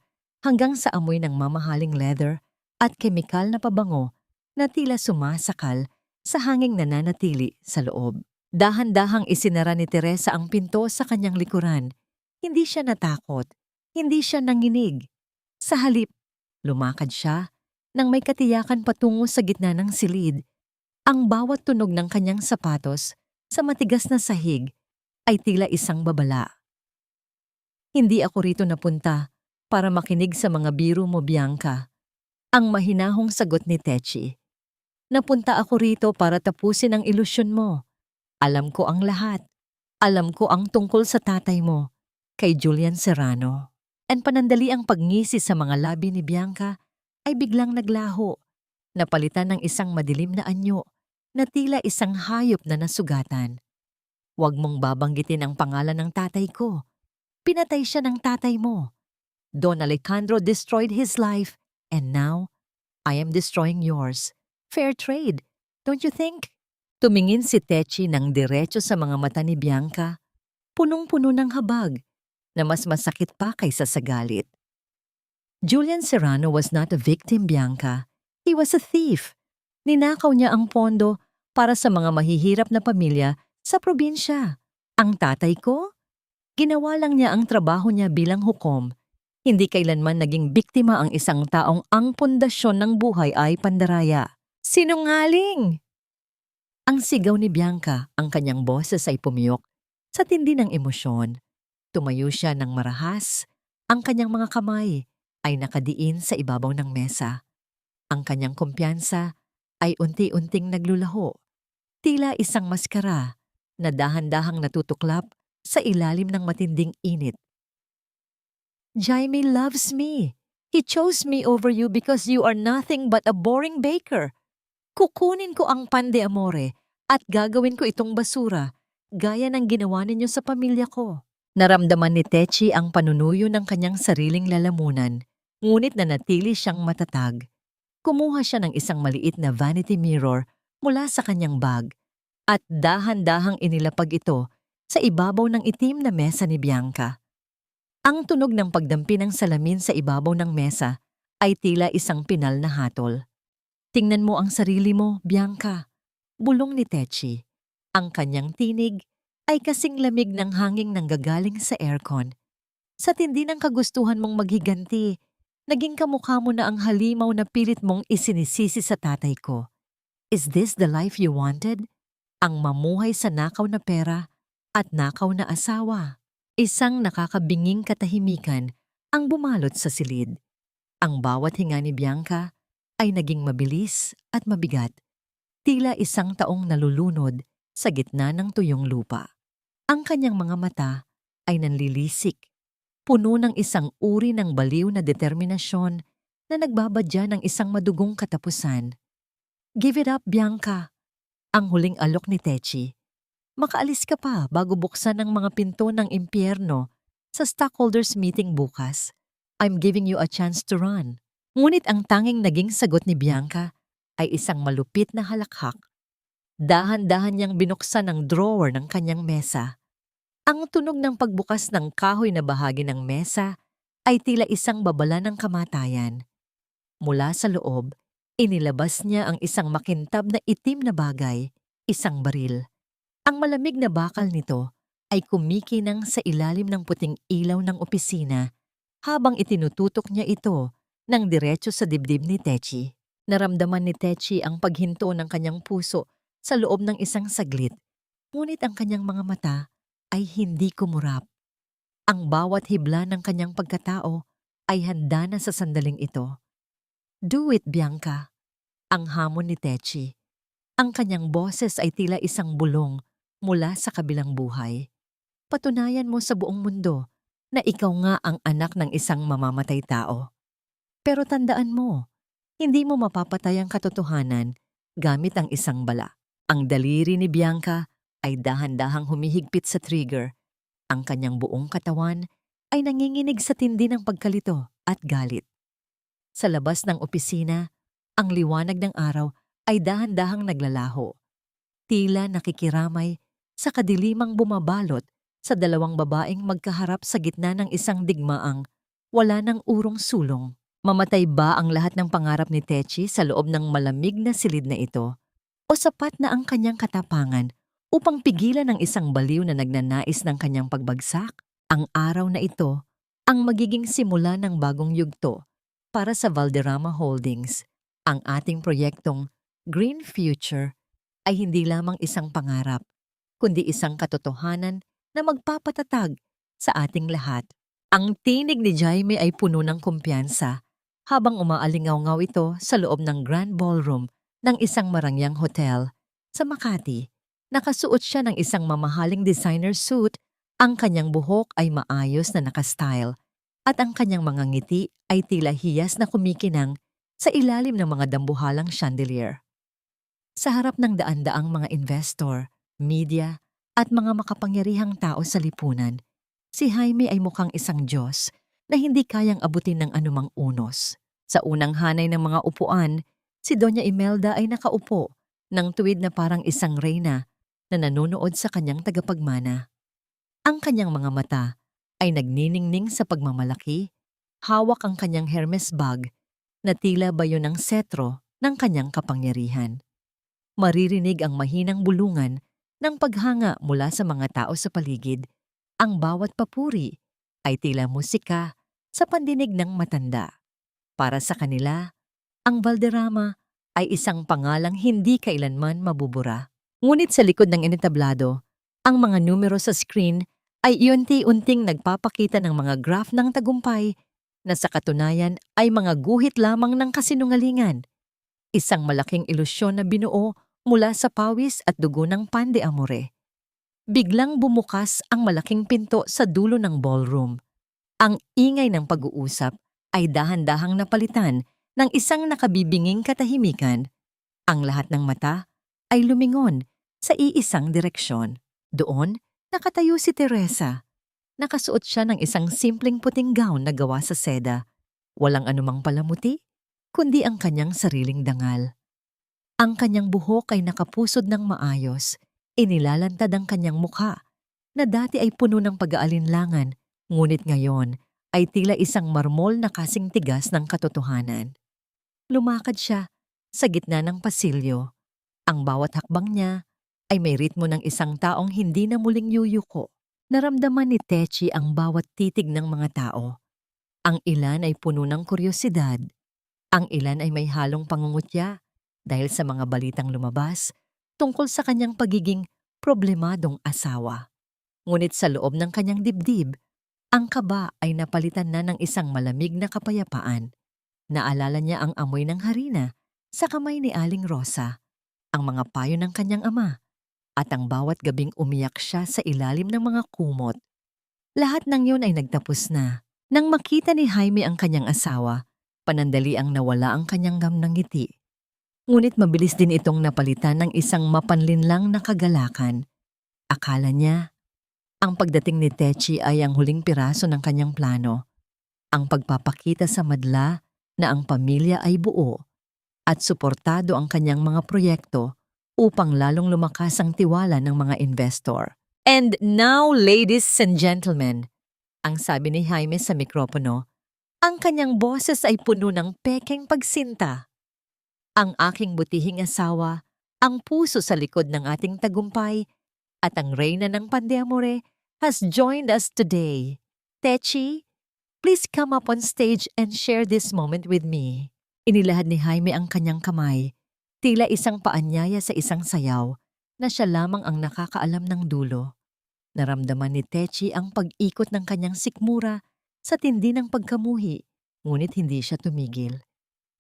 hanggang sa amoy ng mamahaling leather at kemikal na pabango na tila sumasakal sa hanging nananatili sa loob. Dahan-dahang isinara ni Teresa ang pinto sa kanyang likuran. Hindi siya natakot, hindi siya nanginig. Sa halip, lumakad siya nang may katiyakan patungo sa gitna ng silid. Ang bawat tunog ng kanyang sapatos sa matigas na sahig ay tila isang babala. Hindi ako rito napunta para makinig sa mga biro mo, Bianca. Ang mahinahong sagot ni Techi. Napunta ako rito para tapusin ang ilusyon mo. Alam ko ang lahat. Alam ko ang tungkol sa tatay mo, kay Julian Serrano. And panandali ang pagngisi sa mga labi ni Bianca ay biglang naglaho, napalitan ng isang madilim na anyo na tila isang hayop na nasugatan. Huwag mong babanggitin ang pangalan ng tatay ko. Pinatay siya ng tatay mo. Don Alejandro destroyed his life, and now, I am destroying yours. Fair trade, don't you think? Tumingin si Techi ng diretso sa mga mata ni Bianca, punong-puno ng habag, na mas masakit pa kaysa sa galit. Julian Serrano was not a victim, Bianca. He was a thief. Ninakaw niya ang pondo para sa mga mahihirap na pamilya sa probinsya. Ang tatay ko? Ginawa lang niya ang trabaho niya bilang hukom. Hindi kailanman naging biktima ang isang taong ang pundasyon ng buhay ay pandaraya. Sinungaling! Ang sigaw ni Bianca, ang kanyang boses ay pumiyok sa tindi ng emosyon. Tumayo siya ng marahas. Ang kanyang mga kamay ay nakadiin sa ibabaw ng mesa. Ang kanyang kumpiyansa ay unti-unting naglulaho. Tila isang maskara na dahan-dahang natutuklap sa ilalim ng matinding init. Jaime loves me. He chose me over you because you are nothing but a boring baker. Kukunin ko ang pan de amore at gagawin ko itong basura. gaya ng ginawa ninyo sa pamilya ko. Naramdaman ni Techi ang panunuyo ng kanyang sariling lalamunan, ngunit nanatili siyang matatag. Kumuha siya ng isang maliit na vanity mirror mula sa kanyang bag at dahan-dahang inilapag ito sa ibabaw ng itim na mesa ni Bianca. Ang tunog ng pagdampi ng salamin sa ibabaw ng mesa ay tila isang pinal na hatol. Tingnan mo ang sarili mo, Bianca, bulong ni Techi. Ang kanyang tinig ay kasing lamig ng hanging nanggagaling sa aircon. Sa tindi ng kagustuhan mong maghiganti, naging kamukha mo na ang halimaw na pilit mong isinisisi sa tatay ko. Is this the life you wanted? Ang mamuhay sa nakaw na pera at nakaw na asawa. Isang nakakabinging katahimikan ang bumalot sa silid. Ang bawat hinga ni Bianca ay naging mabilis at mabigat, tila isang taong nalulunod sa gitna ng tuyong lupa. Ang kanyang mga mata ay nanlilisik, puno ng isang uri ng baliw na determinasyon na nagbabadya ng isang madugong katapusan. Give it up, Bianca, ang huling alok ni Techi. Makaalis ka pa bago buksan ang mga pinto ng impyerno sa stockholders meeting bukas. I'm giving you a chance to run. Ngunit ang tanging naging sagot ni Bianca ay isang malupit na halakhak. Dahan-dahan niyang binuksan ang drawer ng kanyang mesa. Ang tunog ng pagbukas ng kahoy na bahagi ng mesa ay tila isang babala ng kamatayan. Mula sa loob, inilabas niya ang isang makintab na itim na bagay, isang baril. Ang malamig na bakal nito ay kumikinang sa ilalim ng puting ilaw ng opisina habang itinututok niya ito ng diretso sa dibdib ni Techi. Naramdaman ni Techi ang paghinto ng kanyang puso sa loob ng isang saglit, ngunit ang kanyang mga mata ay hindi kumurap. Ang bawat hibla ng kanyang pagkatao ay handa na sa sandaling ito. Do it, Bianca, ang hamon ni Techi. Ang kanyang boses ay tila isang bulong mula sa kabilang buhay. Patunayan mo sa buong mundo na ikaw nga ang anak ng isang mamamatay tao. Pero tandaan mo, hindi mo mapapatay ang katotohanan gamit ang isang bala. Ang daliri ni Bianca ay dahan-dahang humihigpit sa trigger. Ang kanyang buong katawan ay nanginginig sa tindi ng pagkalito at galit. Sa labas ng opisina, ang liwanag ng araw ay dahan-dahang naglalaho. Tila nakikiramay sa kadilimang bumabalot sa dalawang babaeng magkaharap sa gitna ng isang digmaang wala ng urong sulong. Mamatay ba ang lahat ng pangarap ni Techi sa loob ng malamig na silid na ito? O sapat na ang kanyang katapangan upang pigilan ang isang baliw na nagnanais ng kanyang pagbagsak? Ang araw na ito ang magiging simula ng bagong yugto para sa Valderrama Holdings. Ang ating proyektong Green Future ay hindi lamang isang pangarap, kundi isang katotohanan na magpapatatag sa ating lahat. Ang tinig ni Jaime ay puno ng kumpiyansa habang umaalingaw-ngaw ito sa loob ng Grand Ballroom ng isang marangyang hotel sa Makati. Nakasuot siya ng isang mamahaling designer suit, ang kanyang buhok ay maayos na nakastyle at ang kanyang mga ngiti ay tila hiyas na kumikinang sa ilalim ng mga dambuhalang chandelier. Sa harap ng daan-daang mga investor, media, at mga makapangyarihang tao sa lipunan, si Jaime ay mukhang isang Diyos na hindi kayang abutin ng anumang unos. Sa unang hanay ng mga upuan, si Doña Imelda ay nakaupo ng tuwid na parang isang reyna na nanonood sa kanyang tagapagmana. Ang kanyang mga mata ay nagniningning sa pagmamalaki, hawak ang kanyang Hermes bag na tila bayo ng setro ng kanyang kapangyarihan. Maririnig ang mahinang bulungan ng paghanga mula sa mga tao sa paligid. Ang bawat papuri ay tila musika sa pandinig ng matanda. Para sa kanila, ang Valderrama ay isang pangalang hindi kailanman mabubura. Ngunit sa likod ng enetablado, ang mga numero sa screen ay iunti-unting nagpapakita ng mga graph ng tagumpay na sa katunayan ay mga guhit lamang ng kasinungalingan. Isang malaking ilusyon na binuo mula sa pawis at dugo ng pan de amore. Biglang bumukas ang malaking pinto sa dulo ng ballroom. Ang ingay ng pag-uusap ay dahan-dahang napalitan ng isang nakabibinging katahimikan. Ang lahat ng mata ay lumingon sa iisang direksyon. Doon, nakatayo si Teresa. Nakasuot siya ng isang simpleng puting gown na gawa sa seda. Walang anumang palamuti, kundi ang kanyang sariling dangal. Ang kanyang buhok ay nakapusod ng maayos. Inilalantad ang kanyang mukha, na dati ay puno ng pag-aalinlangan, ngunit ngayon ay tila isang marmol na kasing tigas ng katotohanan. Lumakad siya sa gitna ng pasilyo. Ang bawat hakbang niya ay may ritmo ng isang taong hindi na muling yuyuko. Naramdaman ni Techi ang bawat titig ng mga tao. Ang ilan ay puno ng kuryosidad. Ang ilan ay may halong pangungutya dahil sa mga balitang lumabas tungkol sa kanyang pagiging problemadong asawa. Ngunit sa loob ng kanyang dibdib, ang kaba ay napalitan na ng isang malamig na kapayapaan. Naalala niya ang amoy ng harina sa kamay ni Aling Rosa, ang mga payo ng kanyang ama, at ang bawat gabing umiyak siya sa ilalim ng mga kumot. Lahat ng yun ay nagtapos na. Nang makita ni Jaime ang kanyang asawa, panandali ang nawala ang kanyang gamnang ngiti. Ngunit mabilis din itong napalitan ng isang mapanlinlang na kagalakan. Akala niya, ang pagdating ni Techi ay ang huling piraso ng kanyang plano. Ang pagpapakita sa madla na ang pamilya ay buo at suportado ang kanyang mga proyekto upang lalong lumakas ang tiwala ng mga investor. And now, ladies and gentlemen, ang sabi ni Jaime sa mikropono, ang kanyang boses ay puno ng pekeng pagsinta. Ang aking butihing asawa, ang puso sa likod ng ating tagumpay, at ang reyna ng Pandeamore has joined us today. Techi, please come up on stage and share this moment with me. Inilahad ni Jaime ang kanyang kamay, tila isang paanyaya sa isang sayaw na siya lamang ang nakakaalam ng dulo. Naramdaman ni Techi ang pag-ikot ng kanyang sikmura sa tindi ng pagkamuhi, ngunit hindi siya tumigil.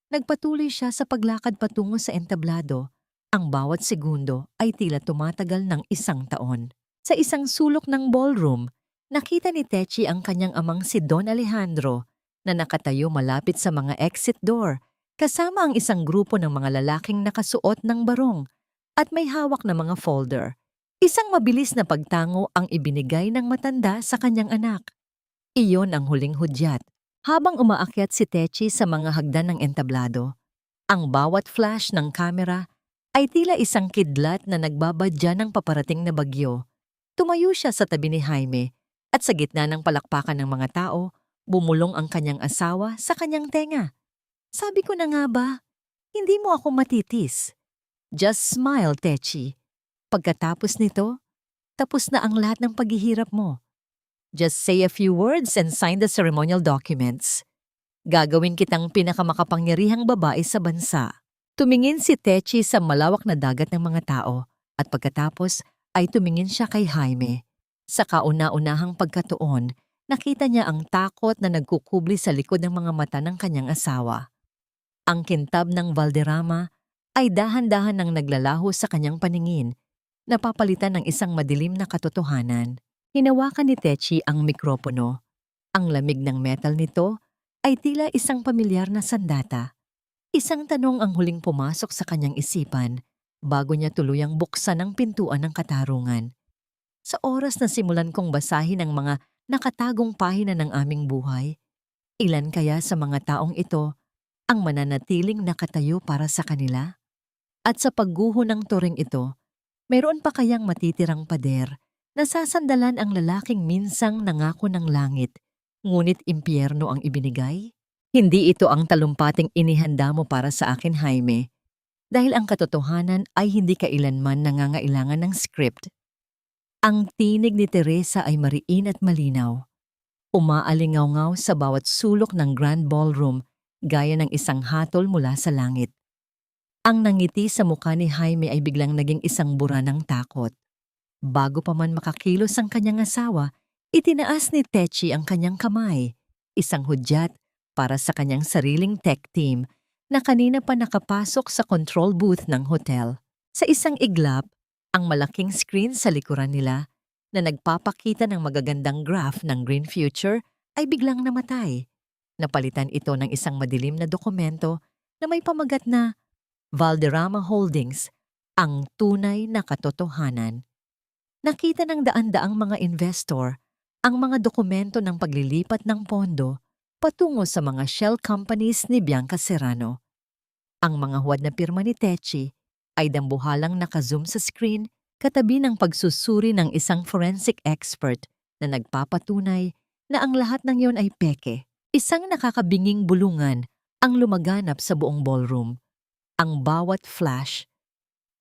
Nagpatuloy siya sa paglakad patungo sa entablado. Ang bawat segundo ay tila tumatagal ng 1 taon. Sa isang sulok ng ballroom, nakita ni Techi ang kanyang amang si Don Alejandro na nakatayo malapit sa mga exit door, kasama ang isang grupo ng mga lalaking nakasuot ng barong at may hawak na mga folder. Isang mabilis na pagtango ang ibinigay ng matanda sa kanyang anak. Iyon ang huling hudyat. Habang umaakyat si Techi sa mga hagdan ng entablado, ang bawat flash ng kamera ay tila isang kidlat na nagbabadya ng paparating na bagyo. Tumayo siya sa tabi ni Jaime at sa gitna ng palakpakan ng mga tao, bumulong ang kanyang asawa sa kanyang tenga. Sabi ko na nga ba, hindi mo ako matitis. Just smile, Techi. Pagkatapos nito, tapos na ang lahat ng paghihirap mo. Just say a few words and sign the ceremonial documents. Gagawin kitang pinakamakapangyarihang babae sa bansa. Tumingin si Techi sa malawak na dagat ng mga tao at pagkatapos ay tumingin siya kay Jaime. Sa kauna-unahang pagkatuon, nakita niya ang takot na nagkukubli sa likod ng mga mata ng kanyang asawa. Ang kintab ng Valderrama ay dahan-dahan nang naglalaho sa kanyang paningin, napapalitan ng isang madilim na katotohanan. Hinawakan ni Techi ang mikropono. Ang lamig ng metal nito ay tila isang pamilyar na sandata. Isang tanong ang huling pumasok sa kanyang isipan bago niya tuluyang buksan ang pintuan ng katarungan. Sa oras na simulan kong basahin ang mga nakatagong pahina ng aming buhay, ilan kaya sa mga taong ito ang mananatiling nakatayo para sa kanila? At sa pagguho ng turing ito, mayroon pa kayang matitirang pader na sasandalan ang lalaking minsang nangako ng langit, ngunit impyerno ang ibinigay? Hindi ito ang talumpating inihanda mo para sa akin, Jaime, dahil ang katotohanan ay hindi kailanman nangangailangan ng script. Ang tinig ni Teresa ay mariin at malinaw. Umaalingaw-ngaw sa bawat sulok ng grand ballroom gaya ng isang hatol mula sa langit. Ang nangiti sa mukha ni Jaime ay biglang naging isang bura ng takot. Bago pa man makakilos ang kanyang asawa, itinaas ni Techi ang kanyang kamay, isang hudyat para sa kanyang sariling tech team na kanina pa nakapasok sa control booth ng hotel. Sa isang iglap, ang malaking screen sa likuran nila na nagpapakita ng magagandang graph ng green future ay biglang namatay. Napalitan ito ng isang madilim na dokumento na may pamagat na Valderrama Holdings, ang tunay na katotohanan. Nakita ng daan-daang mga investor ang mga dokumento ng paglilipat ng pondo patungo sa mga shell companies ni Bianca Serrano. Ang mga huwad na pirma ni Techi ay dambuhalang nakazoom sa screen katabi ng pagsusuri ng isang forensic expert na nagpapatunay na ang lahat ng yon ay peke. Isang nakakabinging bulungan ang lumaganap sa buong ballroom. Ang bawat flash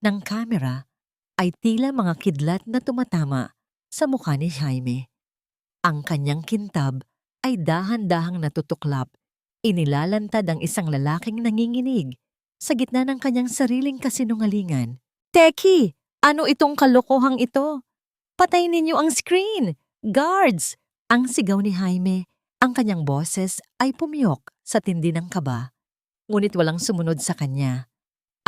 ng camera ay tila mga kidlat na tumatama sa mukha ni Jaime. Ang kanyang kintab ay dahan-dahang natutuklap. Inilalantad ang isang lalaking nanginginig sa gitna ng kanyang sariling kasinungalingan. Teki! Ano itong kalokohang ito? Patayin ninyo ang screen! Guards! Ang sigaw ni Jaime. Ang kanyang boses ay pumiyok sa tindi ng kaba. Ngunit walang sumunod sa kanya.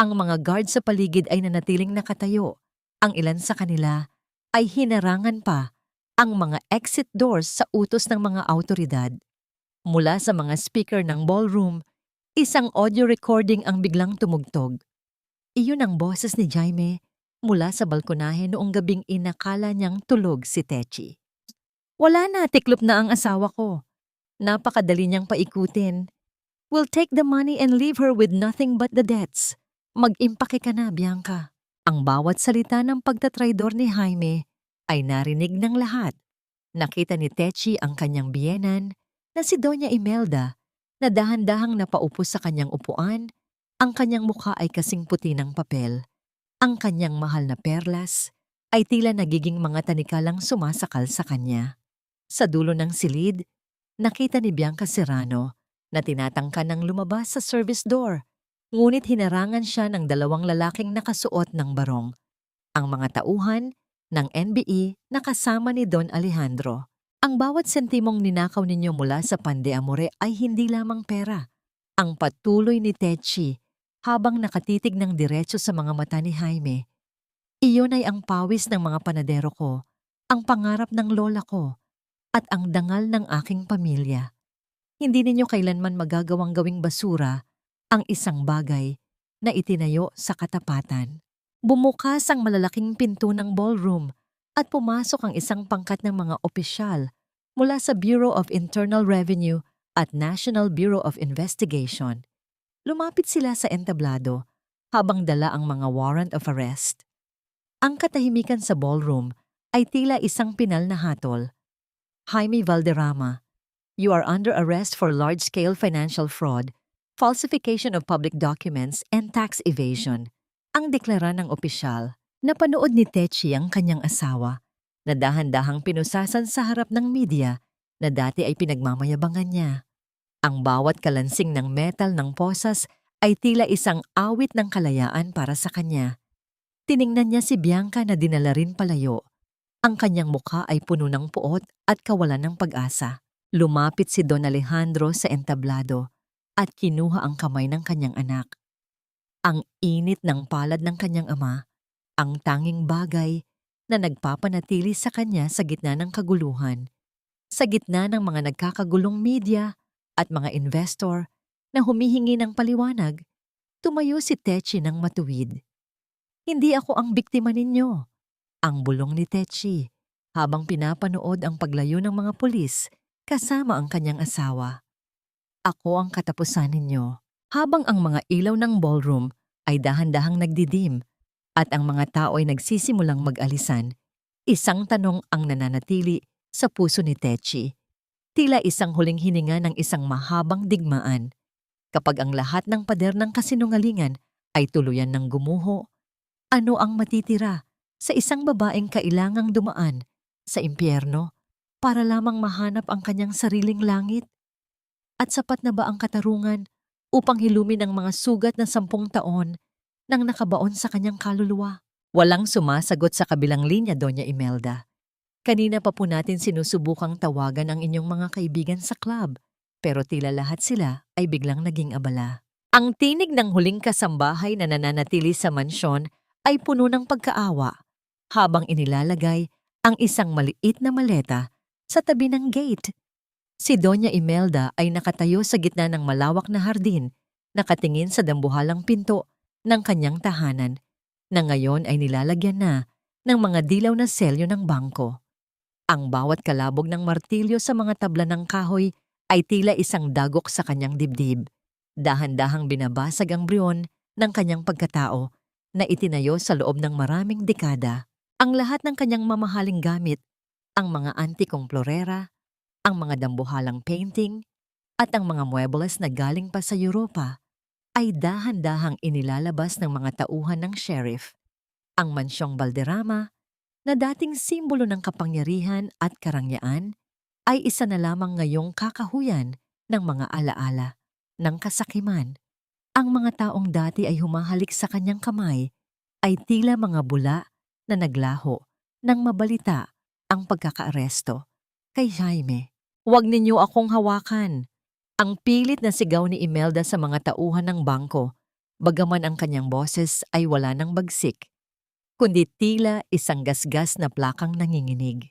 Ang mga guard sa paligid ay nanatiling nakatayo. Ang ilan sa kanila ay hinarangan pa ang mga exit doors sa utos ng mga awtoridad. Mula sa mga speaker ng ballroom, isang audio recording ang biglang tumugtog. Iyon ang boses ni Jaime mula sa balkonahe noong gabing inakala niyang tulog si Techi. Wala na, tiklop na ang asawa ko. Napakadali niyang paikutin. We'll take the money and leave her with nothing but the debts. Mag-impake ka na, Bianca. Ang bawat salita ng pagtatraidor ni Jaime ay narinig ng lahat. Nakita ni Techi ang kanyang biyenan na si Doña Imelda na dahan-dahang napaupo sa kanyang upuan. Ang kanyang mukha ay kasing puti ng papel. Ang kanyang mahal na perlas ay tila nagiging mga tanikalang sumasakal sa kanya. Sa dulo ng silid, nakita ni Bianca Serrano na tinatangka ng lumabas sa service door. Ngunit hinarangan siya ng dalawang lalaking nakasuot ng barong. Ang mga tauhan ng NBI na kasama ni Don Alejandro. Ang bawat sentimong ninakaw ninyo mula sa Pandeamore ay hindi lamang pera. Ang patuloy ni Techi habang nakatitig ng diretso sa mga mata ni Jaime. Iyon ay ang pawis ng mga panadero ko, ang pangarap ng lola ko, at ang dangal ng aking pamilya. Hindi ninyo kailanman magagawang gawing basura ang isang bagay na itinayo sa katapatan. Bumukas ang malalaking pinto ng ballroom at pumasok ang isang pangkat ng mga opisyal mula sa Bureau of Internal Revenue at National Bureau of Investigation. Lumapit sila sa entablado habang dala ang mga warrant of arrest. Ang katahimikan sa ballroom ay tila isang pinal na hatol. Jaime Valderrama, you are under arrest for large-scale financial fraud, falsification of public documents, and tax evasion. Ang deklara ng opisyal. Napanood ni Techi ang kanyang asawa na dahan-dahang pinusasan sa harap ng media na dati ay pinagmamayabangan niya. Ang bawat kalansing ng metal ng posas ay tila isang awit ng kalayaan para sa kanya. Tiningnan niya si Bianca na dinala rin palayo. Ang kanyang mukha ay puno ng puot at kawalan ng pag-asa. Lumapit si Don Alejandro sa entablado at kinuha ang kamay ng kanyang anak. Ang init ng palad ng kanyang ama, ang tanging bagay na nagpapanatili sa kanya sa gitna ng kaguluhan, sa gitna ng mga nagkakagulong media at mga investor na humihingi ng paliwanag, tumayo si Techi ng matuwid. Hindi ako ang biktima ninyo, ang bulong ni Techi habang pinapanood ang paglayo ng mga pulis kasama ang kanyang asawa. Ako ang katapusan ninyo. Habang ang mga ilaw ng ballroom ay dahan-dahang nagdidim at ang mga tao ay nagsisimulang mag-alisan, isang tanong ang nananatili sa puso ni Techi. Tila isang huling hininga ng isang mahabang digmaan. Kapag ang lahat ng pader ng kasinungalingan ay tuluyan ng gumuho, ano ang matitira sa isang babaeng kailangang dumaan sa impyerno para lamang mahanap ang kanyang sariling langit? At sapat na ba ang katarungan upang hilumin ang mga sugat na 10 taon nang nakabaon sa kanyang kaluluwa? Walang sumasagot sa kabilang linya, Doña Imelda. Kanina pa po natin sinusubukang tawagan ang inyong mga kaibigan sa club, pero tila lahat sila ay biglang naging abala. Ang tinig ng huling kasambahay na nananatili sa mansyon ay puno ng pagkaawa habang inilalagay ang isang maliit na maleta sa tabi ng gate. Si Doña Imelda ay nakatayo sa gitna ng malawak na hardin, nakatingin sa dambuhalang pinto ng kanyang tahanan, na ngayon ay nilalagyan na ng mga dilaw na selyo ng bangko. Ang bawat kalabog ng martilyo sa mga tabla ng kahoy ay tila isang dagok sa kanyang dibdib. Dahan-dahang binabasag ang briyon ng kanyang pagkatao na itinayo sa loob ng maraming dekada. Ang lahat ng kanyang mamahaling gamit, ang mga antikong florera, ang mga dambuhalang painting, at ang mga muebles na galing pa sa Europa, ay dahan-dahang inilalabas ng mga tauhan ng sheriff. Ang mansyong Valderrama, na dating simbolo ng kapangyarihan at karangyaan, ay isa na lamang ngayong kakahuyan ng mga alaala ng kasakiman. Ang mga taong dati ay humahalik sa kanyang kamay ay tila mga bula na naglaho nang mabalita ang pagkakaaresto kay Jaime. "Huwag ninyo akong hawakan!" Ang pilit na sigaw ni Imelda sa mga tauhan ng bangko, bagaman ang kanyang boses ay wala ng bagsik, kundi tila isang gasgas na plakang nanginginig.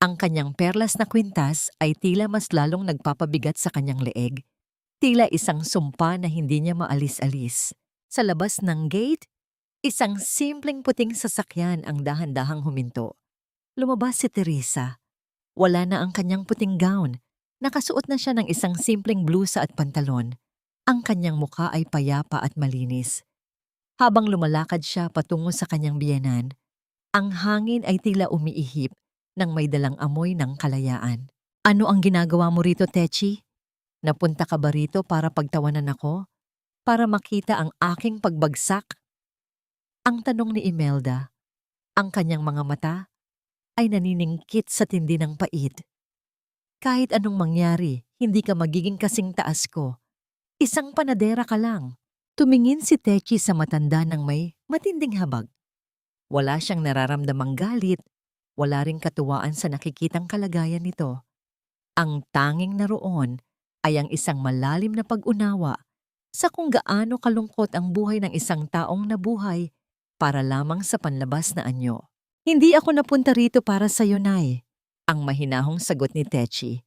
Ang kanyang perlas na kwintas ay tila mas lalong nagpapabigat sa kanyang leeg, tila isang sumpa na hindi niya maalis-alis. Sa labas ng gate, isang simpleng puting sasakyan ang dahan-dahang huminto. Lumabas si Teresa. Wala na ang kanyang puting gown. Nakasuot na siya ng isang simpleng blusa at pantalon. Ang kanyang mukha ay payapa at malinis. Habang lumalakad siya patungo sa kanyang biyenan, ang hangin ay tila umiihip nang may dalang amoy ng kalayaan. "Ano ang ginagawa mo rito, Techi? Napunta ka ba rito para pagtawanan ako? Para makita ang aking pagbagsak?" Ang tanong ni Imelda. Ang kanyang mga mata ay naniningkit sa tindi ng pait. "Kahit anong mangyari, hindi ka magiging kasing taas ko. Isang panadera ka lang." Tumingin si Techi sa matanda ng may matinding habag. Wala siyang nararamdamang galit, wala ring katuwaan sa nakikitang kalagayan nito. Ang tanging naroon ay ang isang malalim na pag-unawa sa kung gaano kalungkot ang buhay ng isang taong nabuhay para lamang sa panlabas na anyo. "Hindi ako napunta rito para sa iyo, Nay," ang mahinahong sagot ni Techi.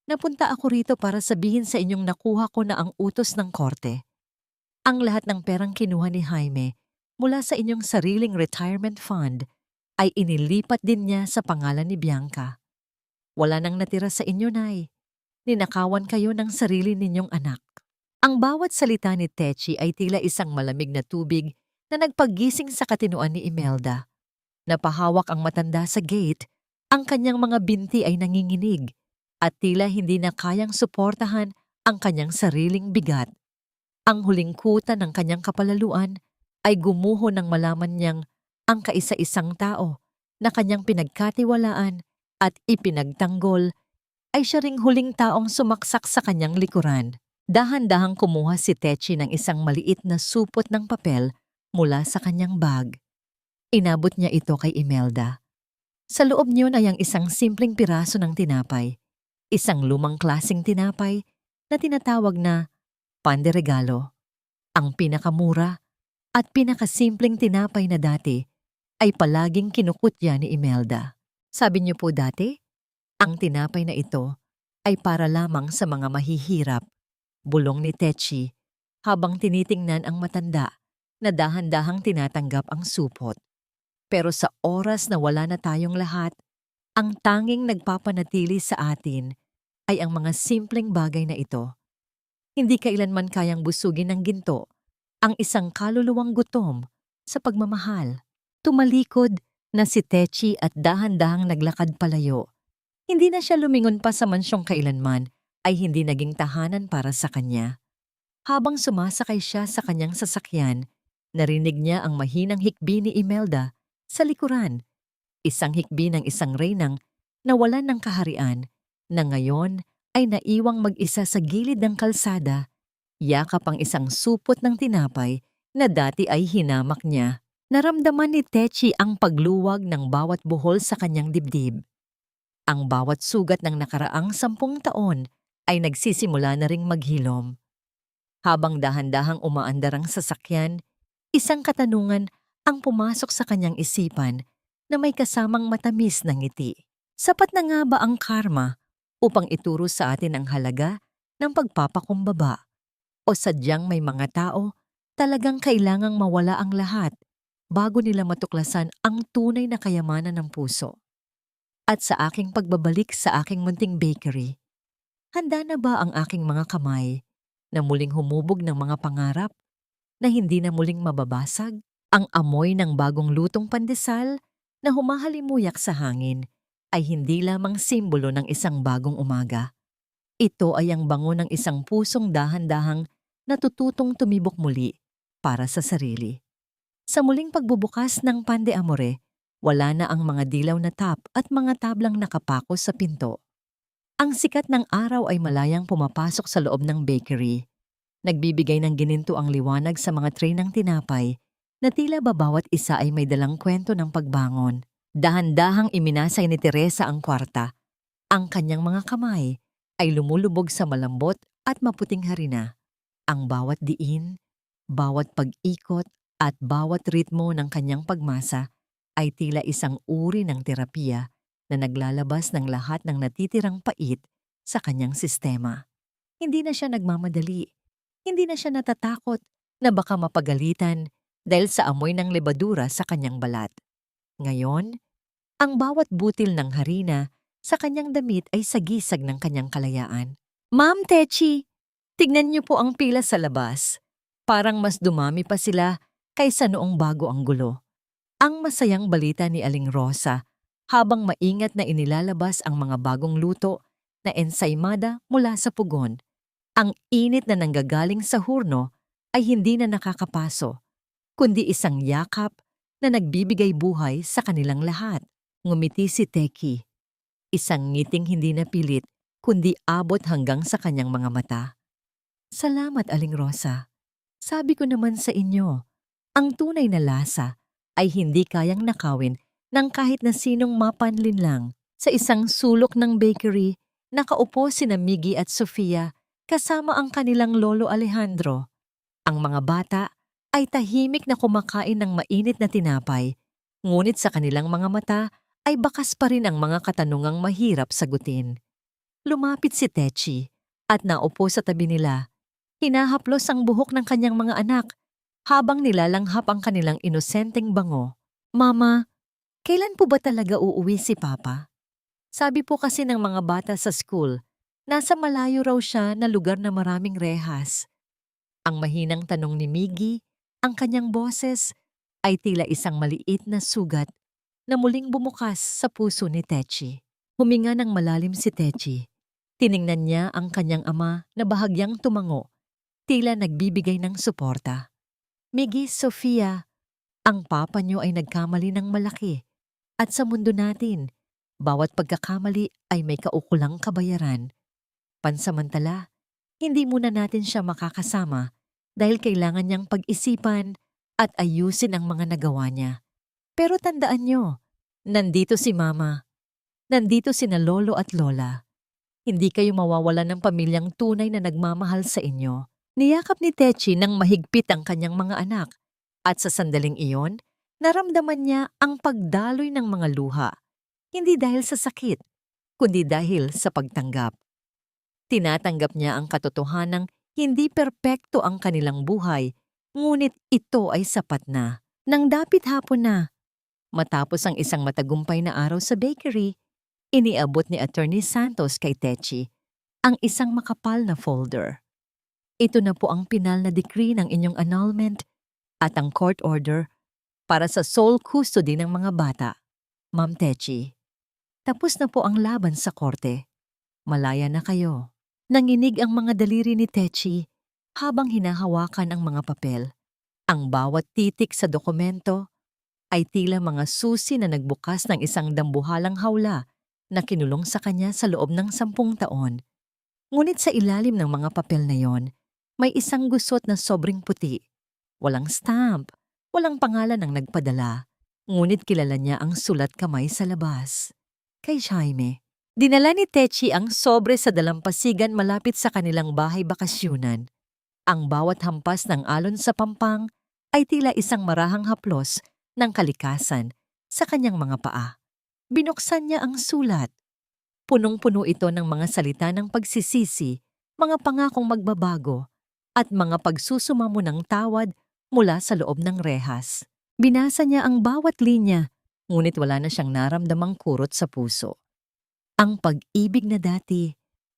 "Napunta ako rito para sabihin sa inyong nakuha ko na ang utos ng korte. Ang lahat ng perang kinuha ni Jaime mula sa inyong sariling retirement fund ay inilipat din niya sa pangalan ni Bianca. Wala nang natira sa inyo, Nay. Ninakawan kayo ng sarili ninyong anak." Ang bawat salita ni Techi ay tila isang malamig na tubig na nagpagising sa katinoan ni Imelda. Napahawak ang matanda sa gate, ang kanyang mga binti ay nanginginig at tila hindi na kayang suportahan ang kanyang sariling bigat. Ang huling kuta ng kanyang kapalaluan ay gumuho nang malaman niyang ang kaisa-isang tao na kanyang pinagkatiwalaan at ipinagtanggol ay siya ring huling taong sumaksak sa kanyang likuran. Dahan-dahang kumuha si Techi ng isang maliit na supot ng papel mula sa kanyang bag. Inabot niya ito kay Imelda. Sa loob niyon ay ang isang simpleng piraso ng tinapay, isang lumang klaseng tinapay na tinatawag na panderegalo. Ang pinakamura at pinakasimpleng tinapay na dati ay palaging kinukutya ni Imelda. "Sabi niyo po dati, ang tinapay na ito ay para lamang sa mga mahihirap," bulong ni Techi habang tinitingnan ang matanda na dahan-dahang tinatanggap ang supot. Pero sa oras na wala na tayong lahat, ang tanging nagpapanatili sa atin ay ang mga simpleng bagay na ito. Hindi kailanman kayang busugin ng ginto ang isang kaluluwang gutom sa pagmamahal. Tumalikod na si Techi at dahan-dahang naglakad palayo. Hindi na siya lumingon pa sa mansyong kailanman ay hindi naging tahanan para sa kanya. Habang sumasakay siya sa kanyang sasakyan, narinig niya ang mahinang hikbi ni Imelda sa likuran. Isang hikbi ng isang reynang na walan ng kaharian na ngayon ay naiwang mag-isa sa gilid ng kalsada, yakap ang isang supot ng tinapay na dati ay hinamak niya. Naramdaman ni Techi ang pagluwag ng bawat buhol sa kanyang dibdib. Ang bawat sugat ng nakaraang 10 taon ay nagsisimula na ring maghilom. Habang dahan-dahang umaandar ang sasakyan, isang katanungan ang pumasok sa kanyang isipan na may kasamang matamis na ngiti. Sapat na nga ba ang karma upang ituro sa atin ang halaga ng pagpapakumbaba? O sadyang may mga tao talagang kailangang mawala ang lahat bago nila matuklasan ang tunay na kayamanan ng puso. At sa aking pagbabalik sa aking munting bakery, handa na ba ang aking mga kamay na muling humubog ng mga pangarap na hindi na muling mababasag? Ang amoy ng bagong lutong pandesal na humahalimuyak sa hangin ay hindi lamang simbolo ng isang bagong umaga. Ito ay ang bango ng isang pusong dahan-dahang natututong tumibok muli para sa sarili. Sa muling pagbubukas ng pan de amore, wala na ang mga dilaw na tap at mga tablang nakapako sa pinto. Ang sikat ng araw ay malayang pumapasok sa loob ng bakery. Nagbibigay ng gininto ang liwanag sa mga tray ng tinapay na tila ba bawat isa ay may dalang kwento ng pagbangon. Dahan-dahang iminasay ni Teresa ang kwarta. Ang kanyang mga kamay ay lumulubog sa malambot at maputing harina. Ang bawat diin, bawat pag-ikot at bawat ritmo ng kanyang pagmasa ay tila isang uri ng terapiya na naglalabas ng lahat ng natitirang pait sa kanyang sistema. Hindi na siya nagmamadali. Hindi na siya natatakot na baka mapagalitan dahil sa amoy ng lebadura sa kanyang balat. Ngayon, ang bawat butil ng harina sa kanyang damit ay sagisag ng kanyang kalayaan. Ma'am Techi, tignan niyo po ang pila sa labas. Parang mas dumami pa sila kaysa noong bago ang gulo. Ang masayang balita ni Aling Rosa habang maingat na inilalabas ang mga bagong luto na ensaymada mula sa pugon. Ang init na nanggagaling sa hurno ay hindi na nakakapaso, kundi isang yakap na nagbibigay buhay sa kanilang lahat. Ngumiti si Teki, isang ngiting hindi napilit kundi abot hanggang sa kanyang mga mata. Salamat, Aling Rosa. Sabi ko naman sa inyo, ang tunay na lasa ay hindi kayang nakawin ng kahit na sinong mapanlin lang. Sa isang sulok ng bakery, nakaupo sina Miggy at Sofia kasama ang kanilang lolo Alejandro. Ang mga bata ay tahimik na kumakain ng mainit na tinapay, ngunit sa kanilang mga mata ay bakas pa rin ang mga katanungang mahirap sagutin. Lumapit si Techi at naupo sa tabi nila. Hinahaplos ang buhok ng kanyang mga anak habang nilalanghap ang kanilang inosenteng bango. Mama, kailan po ba talaga uuwi si Papa? Sabi po kasi ng mga bata sa school, nasa malayo raw siya na lugar na maraming rehas. Ang mahinang tanong ni Miggy, ang kanyang boses, ay tila isang maliit na sugat na muling bumukas sa puso ni Techi. Huminga ng malalim si Techi. Tiningnan niya ang kanyang ama na bahagyang tumango, tila nagbibigay ng suporta. Miggy, Sofia, ang papa niyo ay nagkamali ng malaki. At sa mundo natin, bawat pagkakamali ay may kaukulang kabayaran. Pansamantala, hindi muna natin siya makakasama dahil kailangan niyang pag-isipan at ayusin ang mga nagawa niya. Pero tandaan niyo, nandito si Mama. Nandito sina Lolo at Lola. Hindi kayo mawawalan ng pamilyang tunay na nagmamahal sa inyo. Niyakap ni Techi nang mahigpit ang kanyang mga anak. At sa sandaling iyon, naramdaman niya ang pagdaloy ng mga luha. Hindi dahil sa sakit, kundi dahil sa pagtanggap. Tinatanggap niya ang katotohanang hindi perpekto ang kanilang buhay, ngunit ito ay sapat na. Nang dapit hapon na, matapos ang isang matagumpay na araw sa bakery, iniabot ni Attorney Santos kay Techi ang isang makapal na folder. Ito na po ang pinal na decree ng inyong annulment at ang court order para sa sole custody ng mga bata. Ma'am Techi, tapos na po ang laban sa korte. Malaya na kayo. Nanginig ang mga daliri ni Techi habang hinahawakan ang mga papel. Ang bawat titik sa dokumento ay tila mga susi na nagbukas ng isang dambuhalang hawla na kinulong sa kanya sa loob ng 10 taon. Ngunit sa ilalim ng mga papel na yon, may isang gusot na sobrang puti. Walang stamp, walang pangalan ng nagpadala. Ngunit kilala niya ang sulat kamay sa labas. Kay Jaime. Dinala ni Techi ang sobre sa dalampasigan malapit sa kanilang bahay bakasyunan. Ang bawat hampas ng alon sa pampang ay tila isang marahang haplos ng kalikasan sa kanyang mga paa. Binuksan niya ang sulat. Punong-puno ito ng mga salita ng pagsisisi, mga pangakong magbabago, at mga pagsusumamo ng tawad mula sa loob ng rehas. Binasa niya ang bawat linya, ngunit wala na siyang naramdamang kurot sa puso. Ang pag-ibig na dati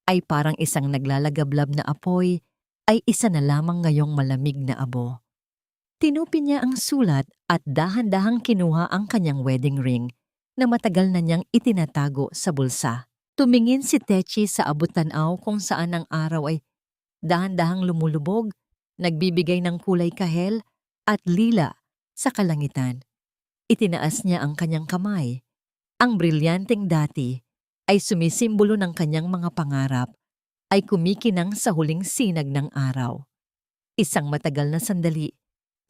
ay parang isang naglalagablab na apoy ay isa na lamang ngayong malamig na abo. Tinupin niya ang sulat at dahan-dahang kinuha ang kanyang wedding ring na matagal na niyang itinatago sa bulsa. Tumingin si Techi sa abot-tanaw kung saan ang araw ay dahan-dahang lumulubog, nagbibigay ng kulay kahel at lila sa kalangitan. Itinaas niya ang kanyang kamay. Ang brilyanteng dati ay sumisimbolo ng kanyang mga pangarap ay kumikinang sa huling sinag ng araw. Isang matagal na sandali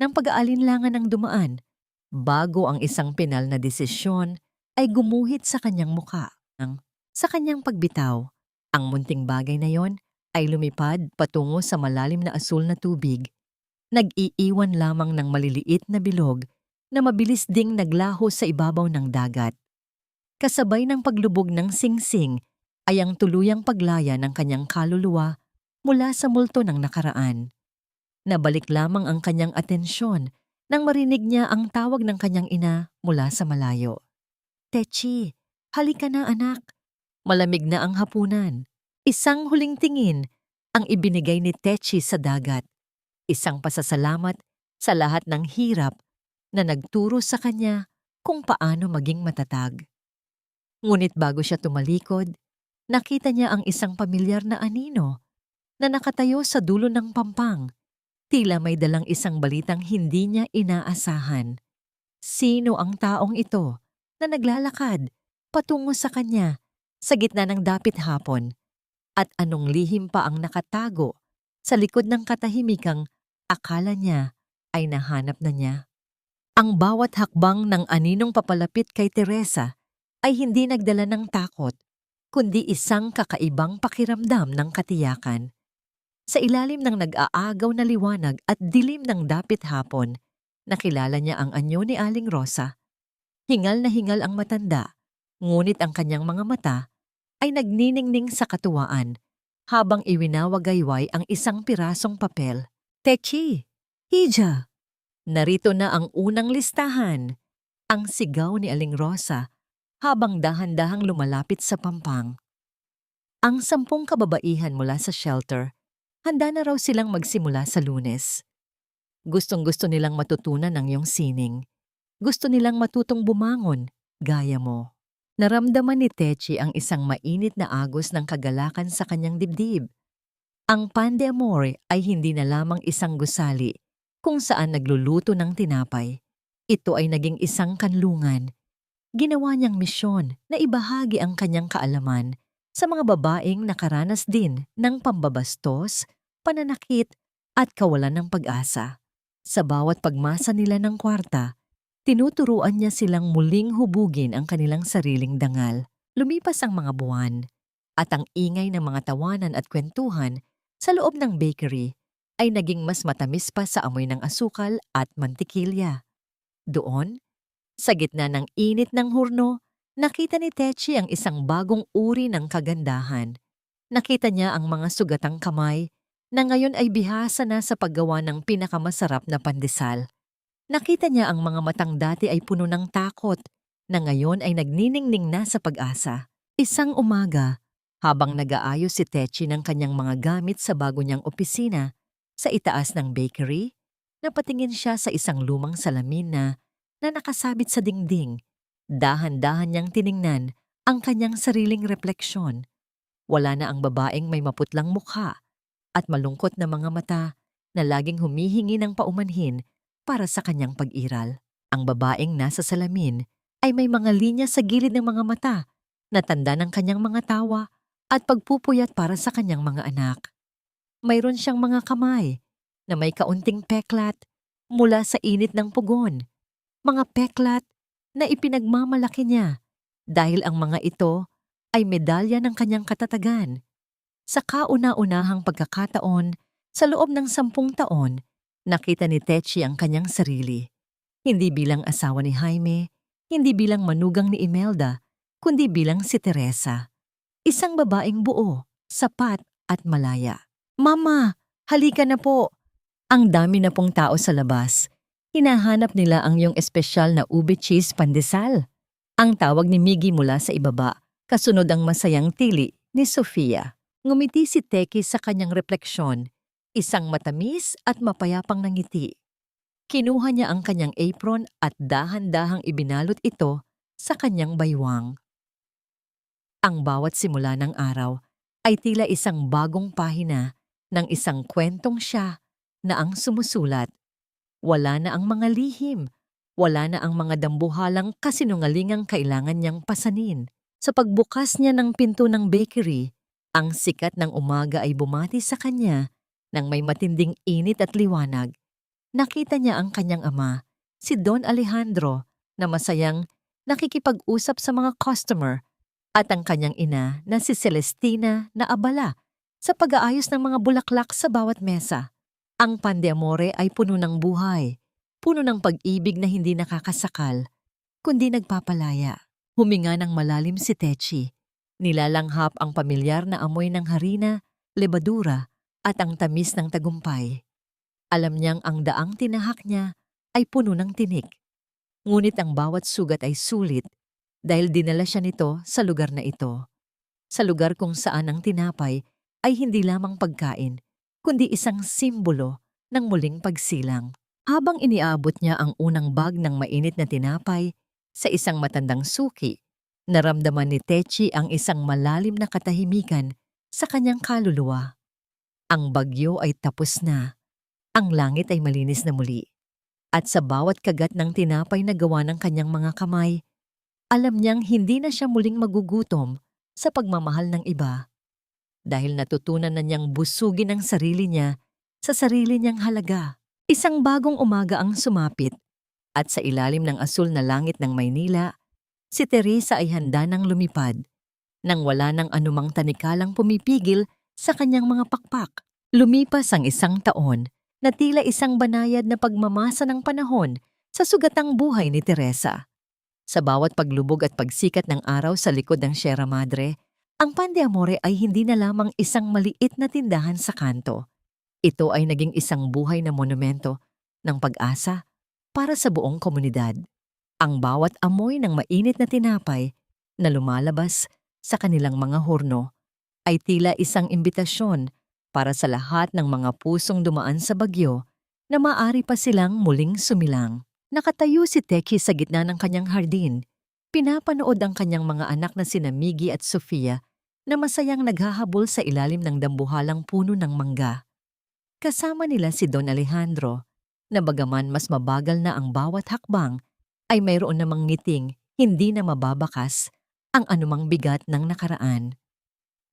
ng pag-aalinlangan ang dumaan bago ang isang pinal na desisyon ay gumuhit sa kanyang muka. Sa kanyang pagbitaw, ang munting bagay na yon ay lumipad patungo sa malalim na asul na tubig. Nag-iiwan lamang ng maliliit na bilog na mabilis ding naglaho sa ibabaw ng dagat. Kasabay ng paglubog ng singsing ay ang tuluyang paglaya ng kanyang kaluluwa mula sa multo ng nakaraan. Nabalik lamang ang kanyang atensyon nang marinig niya ang tawag ng kanyang ina mula sa malayo. "Techi, halika na anak." Malamig na ang hapunan. Isang huling tingin ang ibinigay ni Techi sa dagat. Isang pasasalamat sa lahat ng hirap na nagturo sa kanya kung paano maging matatag. Ngunit bago siya tumalikod, nakita niya ang isang pamilyar na anino na nakatayo sa dulo ng pampang. Tila may dalang isang balitang hindi niya inaasahan. Sino ang taong ito na naglalakad patungo sa kanya sa gitna ng dapit hapon? At anong lihim pa ang nakatago sa likod ng katahimikang akala niya ay nahanap na niya? Ang bawat hakbang ng aninong papalapit kay Teresa ay hindi nagdala ng takot, kundi isang kakaibang pakiramdam ng katiyakan. Sa ilalim ng nag-aagaw na liwanag at dilim ng dapit hapon, nakilala niya ang anyo ni Aling Rosa. Hingal na hingal ang matanda, ngunit ang kanyang mga mata ay nagniningning sa katuwaan habang iwinawagayway ang isang pirasong papel. "Techi! Hija!" Narito na ang unang listahan, ang sigaw ni Aling Rosa habang dahan-dahang lumalapit sa pampang. Ang 10 kababaihan mula sa shelter, handa na raw silang magsimula sa Lunes. Gustong-gusto nilang matutunan ng iyong sining. Gusto nilang matutong bumangon, gaya mo. Naramdaman ni Techi ang isang mainit na agos ng kagalakan sa kanyang dibdib. Ang pan de amore ay hindi na lamang isang gusali kung saan nagluluto ng tinapay. Ito ay naging isang kanlungan. Ginawa niyang misyon na ibahagi ang kanyang kaalaman sa mga babaeng nakaranas din ng pambabastos, pananakit at kawalan ng pag-asa. Sa bawat pagmasa nila ng kwarta, tinuturuan niya silang muling hubugin ang kanilang sariling dangal. Lumipas ang mga buwan at ang ingay ng mga tawanan at kwentuhan sa loob ng bakery ay naging mas matamis pa sa amoy ng asukal at mantikilya. Doon, sa gitna ng init ng hurno, nakita ni Techi ang isang bagong uri ng kagandahan. Nakita niya ang mga sugatang kamay na ngayon ay bihasa na sa paggawa ng pinakamasarap na pandesal. Nakita niya ang mga matang dati ay puno ng takot na ngayon ay nagniningning na sa pag-asa. Isang umaga, habang nag-aayos si Techi ng kanyang mga gamit sa bago niyang opisina sa itaas ng bakery, napatingin siya sa isang lumang salamin na nakasabit sa dingding. Dahan-dahan niyang tiningnan ang kanyang sariling refleksyon. Wala na ang babaeng may maputlang mukha at malungkot na mga mata na laging humihingi ng paumanhin para sa kanyang pag-iral. Ang babaeng nasa salamin ay may mga linya sa gilid ng mga mata na tanda ng kanyang mga tawa at pagpupuyat para sa kanyang mga anak. Mayroon siyang mga kamay na may kaunting peklat mula sa init ng pugon. Mga peklat na ipinagmamalaki niya dahil ang mga ito ay medalya ng kanyang katatagan. Sa kauna-unahang pagkakataon, sa loob ng 10 taon, nakita ni Techi ang kanyang sarili. Hindi bilang asawa ni Jaime, hindi bilang manugang ni Imelda, kundi bilang si Teresa. Isang babaeng buo, sapat at malaya. "Mama, halika na po!" Ang dami na pong tao sa labas. Hinahanap nila ang iyong espesyal na ube cheese pandesal. Ang tawag ni Miggy mula sa ibaba, kasunod ang masayang tili ni Sofia. Ngumiti si Teki sa kanyang refleksyon, isang matamis at mapayapang nangiti. Kinuha niya ang kanyang apron at dahan-dahang ibinalot ito sa kanyang baywang. Ang bawat simula ng araw ay tila isang bagong pahina ng isang kwentong siya na ang sumusulat. Wala na ang mga lihim, wala na ang mga dambuhalang kasinungalingang kailangan niyang pasanin. Sa pagbukas niya ng pinto ng bakery, ang sikat ng umaga ay bumati sa kanya nang may matinding init at liwanag. Nakita niya ang kanyang ama, si Don Alejandro, na masayang nakikipag-usap sa mga customer at ang kanyang ina na si Celestina na abala sa pag-aayos ng mga bulaklak sa bawat mesa. Ang pan de amore ay puno ng buhay, puno ng pag-ibig na hindi nakakasakal, kundi nagpapalaya. Huminga ng malalim si Techi. Nilalanghap ang pamilyar na amoy ng harina, lebadura at ang tamis ng tagumpay. Alam niyang ang daang tinahak niya ay puno ng tinik. Ngunit ang bawat sugat ay sulit dahil dinala siya nito sa lugar na ito. Sa lugar kung saan ang tinapay ay hindi lamang pagkain, kundi isang simbolo ng muling pagsilang. Habang iniabot niya ang unang bag ng mainit na tinapay sa isang matandang suki, naramdaman ni Techi ang isang malalim na katahimikan sa kanyang kaluluwa. Ang bagyo ay tapos na. Ang langit ay malinis na muli. At sa bawat kagat ng tinapay na gawa ng kanyang mga kamay, alam niyang hindi na siya muling magugutom sa pagmamahal ng iba. Dahil natutunan na niyang busugin ang sarili niya sa sarili niyang halaga. Isang bagong umaga ang sumapit at sa ilalim ng asul na langit ng Maynila, si Teresa ay handa nang lumipad nang wala ng anumang tanikalang pumipigil sa kanyang mga pakpak. Lumipas ang isang taon na tila isang banayad na pagmamasa ng panahon sa sugatang buhay ni Teresa. Sa bawat paglubog at pagsikat ng araw sa likod ng Sierra Madre, ang Pan de Amore ay hindi na lamang isang maliit na tindahan sa kanto. Ito ay naging isang buhay na monumento ng pag-asa para sa buong komunidad. Ang bawat amoy ng mainit na tinapay na lumalabas sa kanilang mga horno ay tila isang imbitasyon para sa lahat ng mga pusong dumaan sa bagyo na maaari pa silang muling sumilang. Nakatayo si Teki sa gitna ng kanyang hardin. Pinapanood ang kanyang mga anak na sina Miggy at Sofia na masayang naghahabol sa ilalim ng dambuhalang puno ng mangga. Kasama nila si Don Alejandro na bagaman mas mabagal na ang bawat hakbang ay mayroon namang ngiting hindi na mababakas ang anumang bigat ng nakaraan.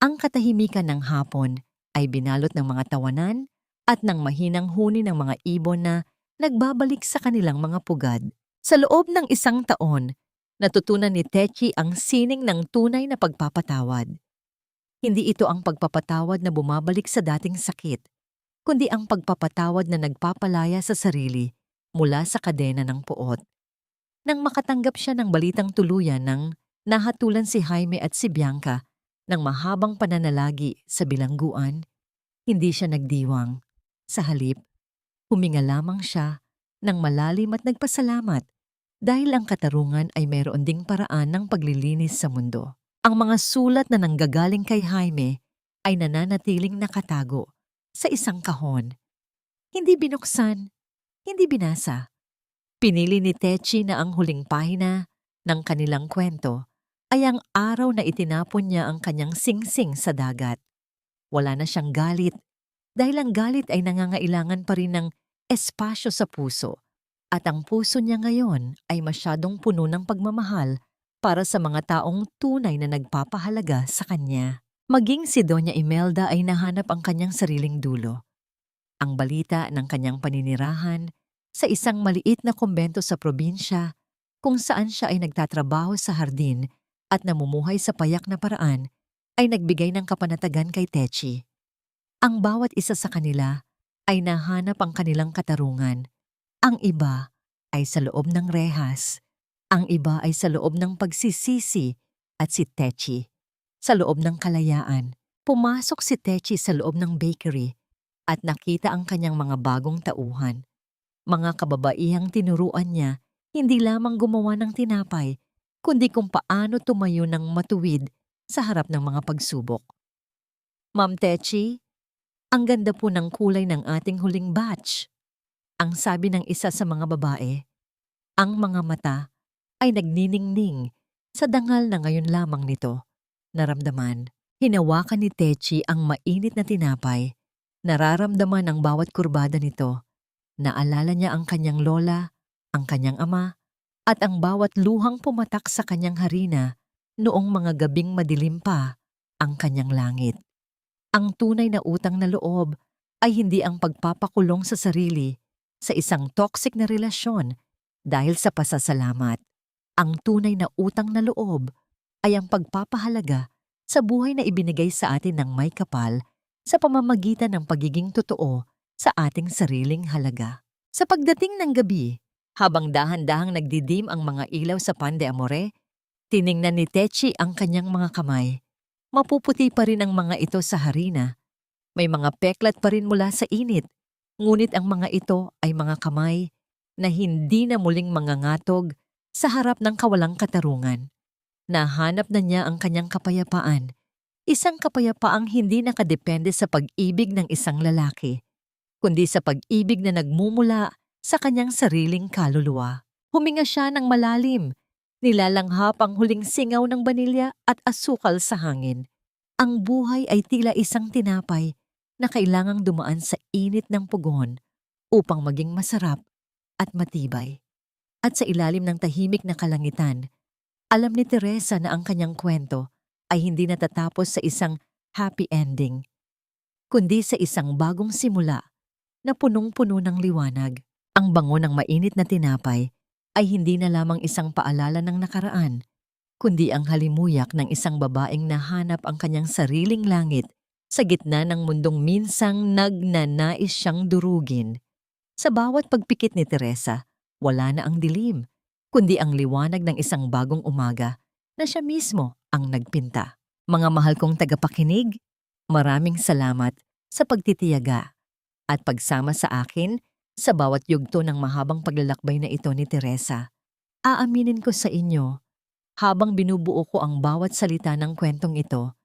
Ang katahimikan ng hapon ay binalot ng mga tawanan at ng mahinang huni ng mga ibon na nagbabalik sa kanilang mga pugad. Sa loob ng isang taon, natutunan ni Techi ang sining ng tunay na pagpapatawad. Hindi ito ang pagpapatawad na bumabalik sa dating sakit, kundi ang pagpapatawad na nagpapalaya sa sarili mula sa kadena ng puot. Nang makatanggap siya ng balitang tuluyan ng nahatulan si Jaime at si Bianca ng mahabang pananalagi sa bilangguan, hindi siya nagdiwang. Sa halip, huminga lamang siya ng malalim at nagpasalamat dahil ang katarungan ay mayroon ding paraan ng paglilinis sa mundo. Ang mga sulat na nanggagaling kay Jaime ay nananatiling nakatago sa isang kahon. Hindi binuksan, hindi binasa. Pinili ni Techi na ang huling pahina ng kanilang kwento ay ang araw na itinapon niya ang kanyang singsing sa dagat. Wala na siyang galit dahil ang galit ay nangangailangan pa rin ng espasyo sa puso at ang puso niya ngayon ay masyadong puno ng pagmamahal para sa mga taong tunay na nagpapahalaga sa kanya. Maging si Doña Imelda ay nahanap ang kanyang sariling dulo. Ang balita ng kanyang paninirahan sa isang maliit na kumbento sa probinsya kung saan siya ay nagtatrabaho sa hardin at namumuhay sa payak na paraan ay nagbigay ng kapanatagan kay Techi. Ang bawat isa sa kanila ay nahanap ang kanilang katarungan. Ang iba ay sa loob ng rehas. Ang iba ay sa loob ng pagsisisi at si Techi sa loob ng kalayaan. Pumasok si Techi sa loob ng bakery at nakita ang kanyang mga bagong tauhan. Mga kababaihang tinuruan niya hindi lamang gumawa ng tinapay, kundi kung paano tumayo ng matuwid sa harap ng mga pagsubok. Ma'am Techi, ang ganda po ng kulay ng ating huling batch. Ang sabi ng isa sa mga babae, ang mga mata ay nagniningning sa dangal na ngayon lamang nito naramdaman. Hinawakan ni Techi ang mainit na tinapay. Nararamdaman ang bawat kurbada nito. Naalala niya ang kanyang lola, ang kanyang ama, at ang bawat luhang pumatak sa kanyang harina noong mga gabing madilim pa ang kanyang langit. Ang tunay na utang na loob ay hindi ang pagpapakulong sa sarili sa isang toxic na relasyon dahil sa pasasalamat. Ang tunay na utang na loob ay ang pagpapahalaga sa buhay na ibinigay sa atin ng may kapal sa pamamagitan ng pagiging totoo sa ating sariling halaga. Sa pagdating ng gabi, habang dahan-dahang nagdidim ang mga ilaw sa Pan de Amore, tiningnan ni Techi ang kanyang mga kamay. Mapuputi pa rin ang mga ito sa harina. May mga peklat pa rin mula sa init, ngunit ang mga ito ay mga kamay na hindi na muling mangangatog sa harap ng kawalang katarungan. Nahanap na niya ang kanyang kapayapaan, isang kapayapaang hindi nakadepende sa pag-ibig ng isang lalaki, kundi sa pag-ibig na nagmumula sa kanyang sariling kaluluwa. Huminga siya ng malalim, nilalanghap ang huling singaw ng banilya at asukal sa hangin. Ang buhay ay tila isang tinapay na kailangang dumaan sa init ng pugon upang maging masarap at matibay. At sa ilalim ng tahimik na kalangitan, alam ni Teresa na ang kanyang kwento ay hindi natatapos sa isang happy ending, kundi sa isang bagong simula na punong-puno ng liwanag. Ang bango ng mainit na tinapay ay hindi na lamang isang paalala ng nakaraan, kundi ang halimuyak ng isang babaeng nahanap ang kanyang sariling langit sa gitna ng mundong minsang nagnanais siyang durugin. Sa bawat pagpikit ni Teresa, wala na ang dilim, kundi ang liwanag ng isang bagong umaga na siya mismo ang nagpinta. Mga mahal kong tagapakinig, maraming salamat sa pagtitiyaga at pagsama sa akin sa bawat yugto ng mahabang paglalakbay na ito ni Teresa. Aaminin ko sa inyo, habang binubuo ko ang bawat salita ng kwentong ito,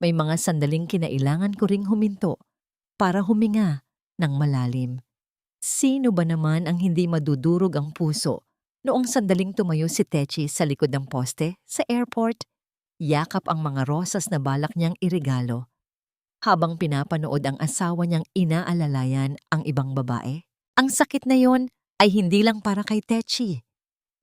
may mga sandaling kinailangan ko ring huminto para huminga ng malalim. Sino ba naman ang hindi madudurog ang puso noong sandaling tumayo si Techi sa likod ng poste sa airport, yakap ang mga rosas na balak niyang irigalo, habang pinapanood ang asawa niyang inaalalayan ang ibang babae? Ang sakit na yon ay hindi lang para kay Techi.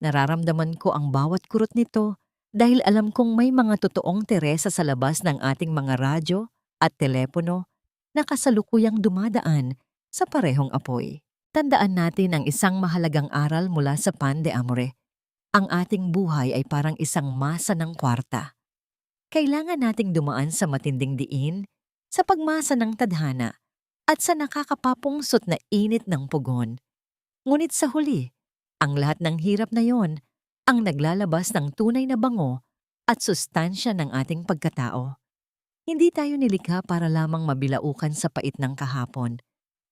Nararamdaman ko ang bawat kurot nito dahil alam kong may mga totoong Teresa sa labas ng ating mga radyo at telepono na kasalukuyang dumadaan sa parehong apoy. Tandaan natin ang isang mahalagang aral mula sa Pan de Amore. Ang ating buhay ay parang isang masa ng kwarta. Kailangan nating dumaan sa matinding diin, sa pagmasa ng tadhana, at sa nakakapapungsot na init ng pugon. Ngunit sa huli, ang lahat ng hirap na yon ang naglalabas ng tunay na bango at sustansya ng ating pagkatao. Hindi tayo nilikha para lamang mabilaukan sa pait ng kahapon,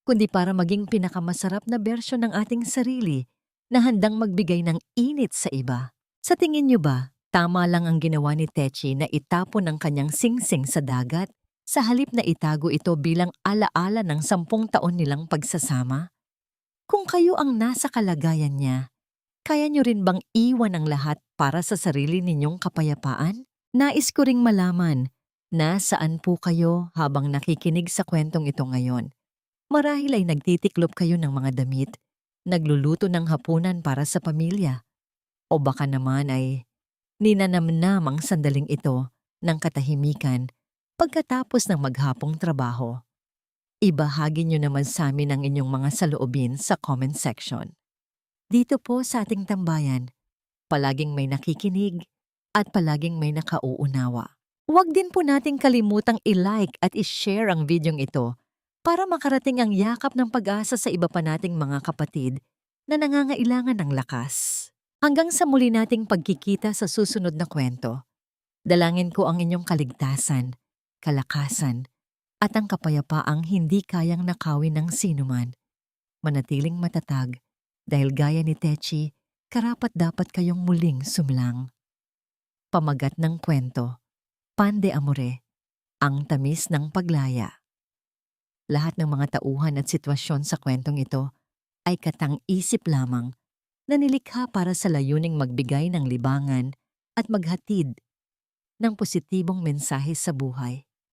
kundi para maging pinakamasarap na bersyon ng ating sarili na handang magbigay ng init sa iba. Sa tingin niyo ba, tama lang ang ginawa ni Techi na itapon ang kanyang singsing sa dagat sa halip na itago ito bilang alaala ng 10 taon nilang pagsasama? Kung kayo ang nasa kalagayan niya, kaya niyo rin bang iwan ang lahat para sa sarili ninyong kapayapaan? Nais ko ring malaman, nasaan po kayo habang nakikinig sa kwentong ito ngayon? Marahil ay nagtitiklop kayo ng mga damit, nagluluto ng hapunan para sa pamilya, o baka naman ay ninanamnam ang sandaling ito ng katahimikan pagkatapos ng maghapong trabaho. Ibahagi nyo naman sa amin ang inyong mga saloobin sa comment section. Dito po sa ating tambayan, palaging may nakikinig at palaging may nakauunawa. Huwag din po nating kalimutang i-like at i-share ang videong ito para makarating ang yakap ng pag-asa sa iba pa nating mga kapatid na nangangailangan ng lakas. Hanggang sa muli nating pagkikita sa susunod na kwento, dalangin ko ang inyong kaligtasan, kalakasan, at ang kapayapaang hindi kayang nakawin ng sinuman. Manatiling matatag Dahil gaya ni Techi, karapat-dapat kayong muling sumlang. Pamagat ng kwento, Pan de Amore, ang tamis ng paglaya. Lahat ng mga tauhan at sitwasyon sa kwentong ito ay katang-isip lamang na nilikha para sa layuning magbigay ng libangan at maghatid ng positibong mensahe sa buhay.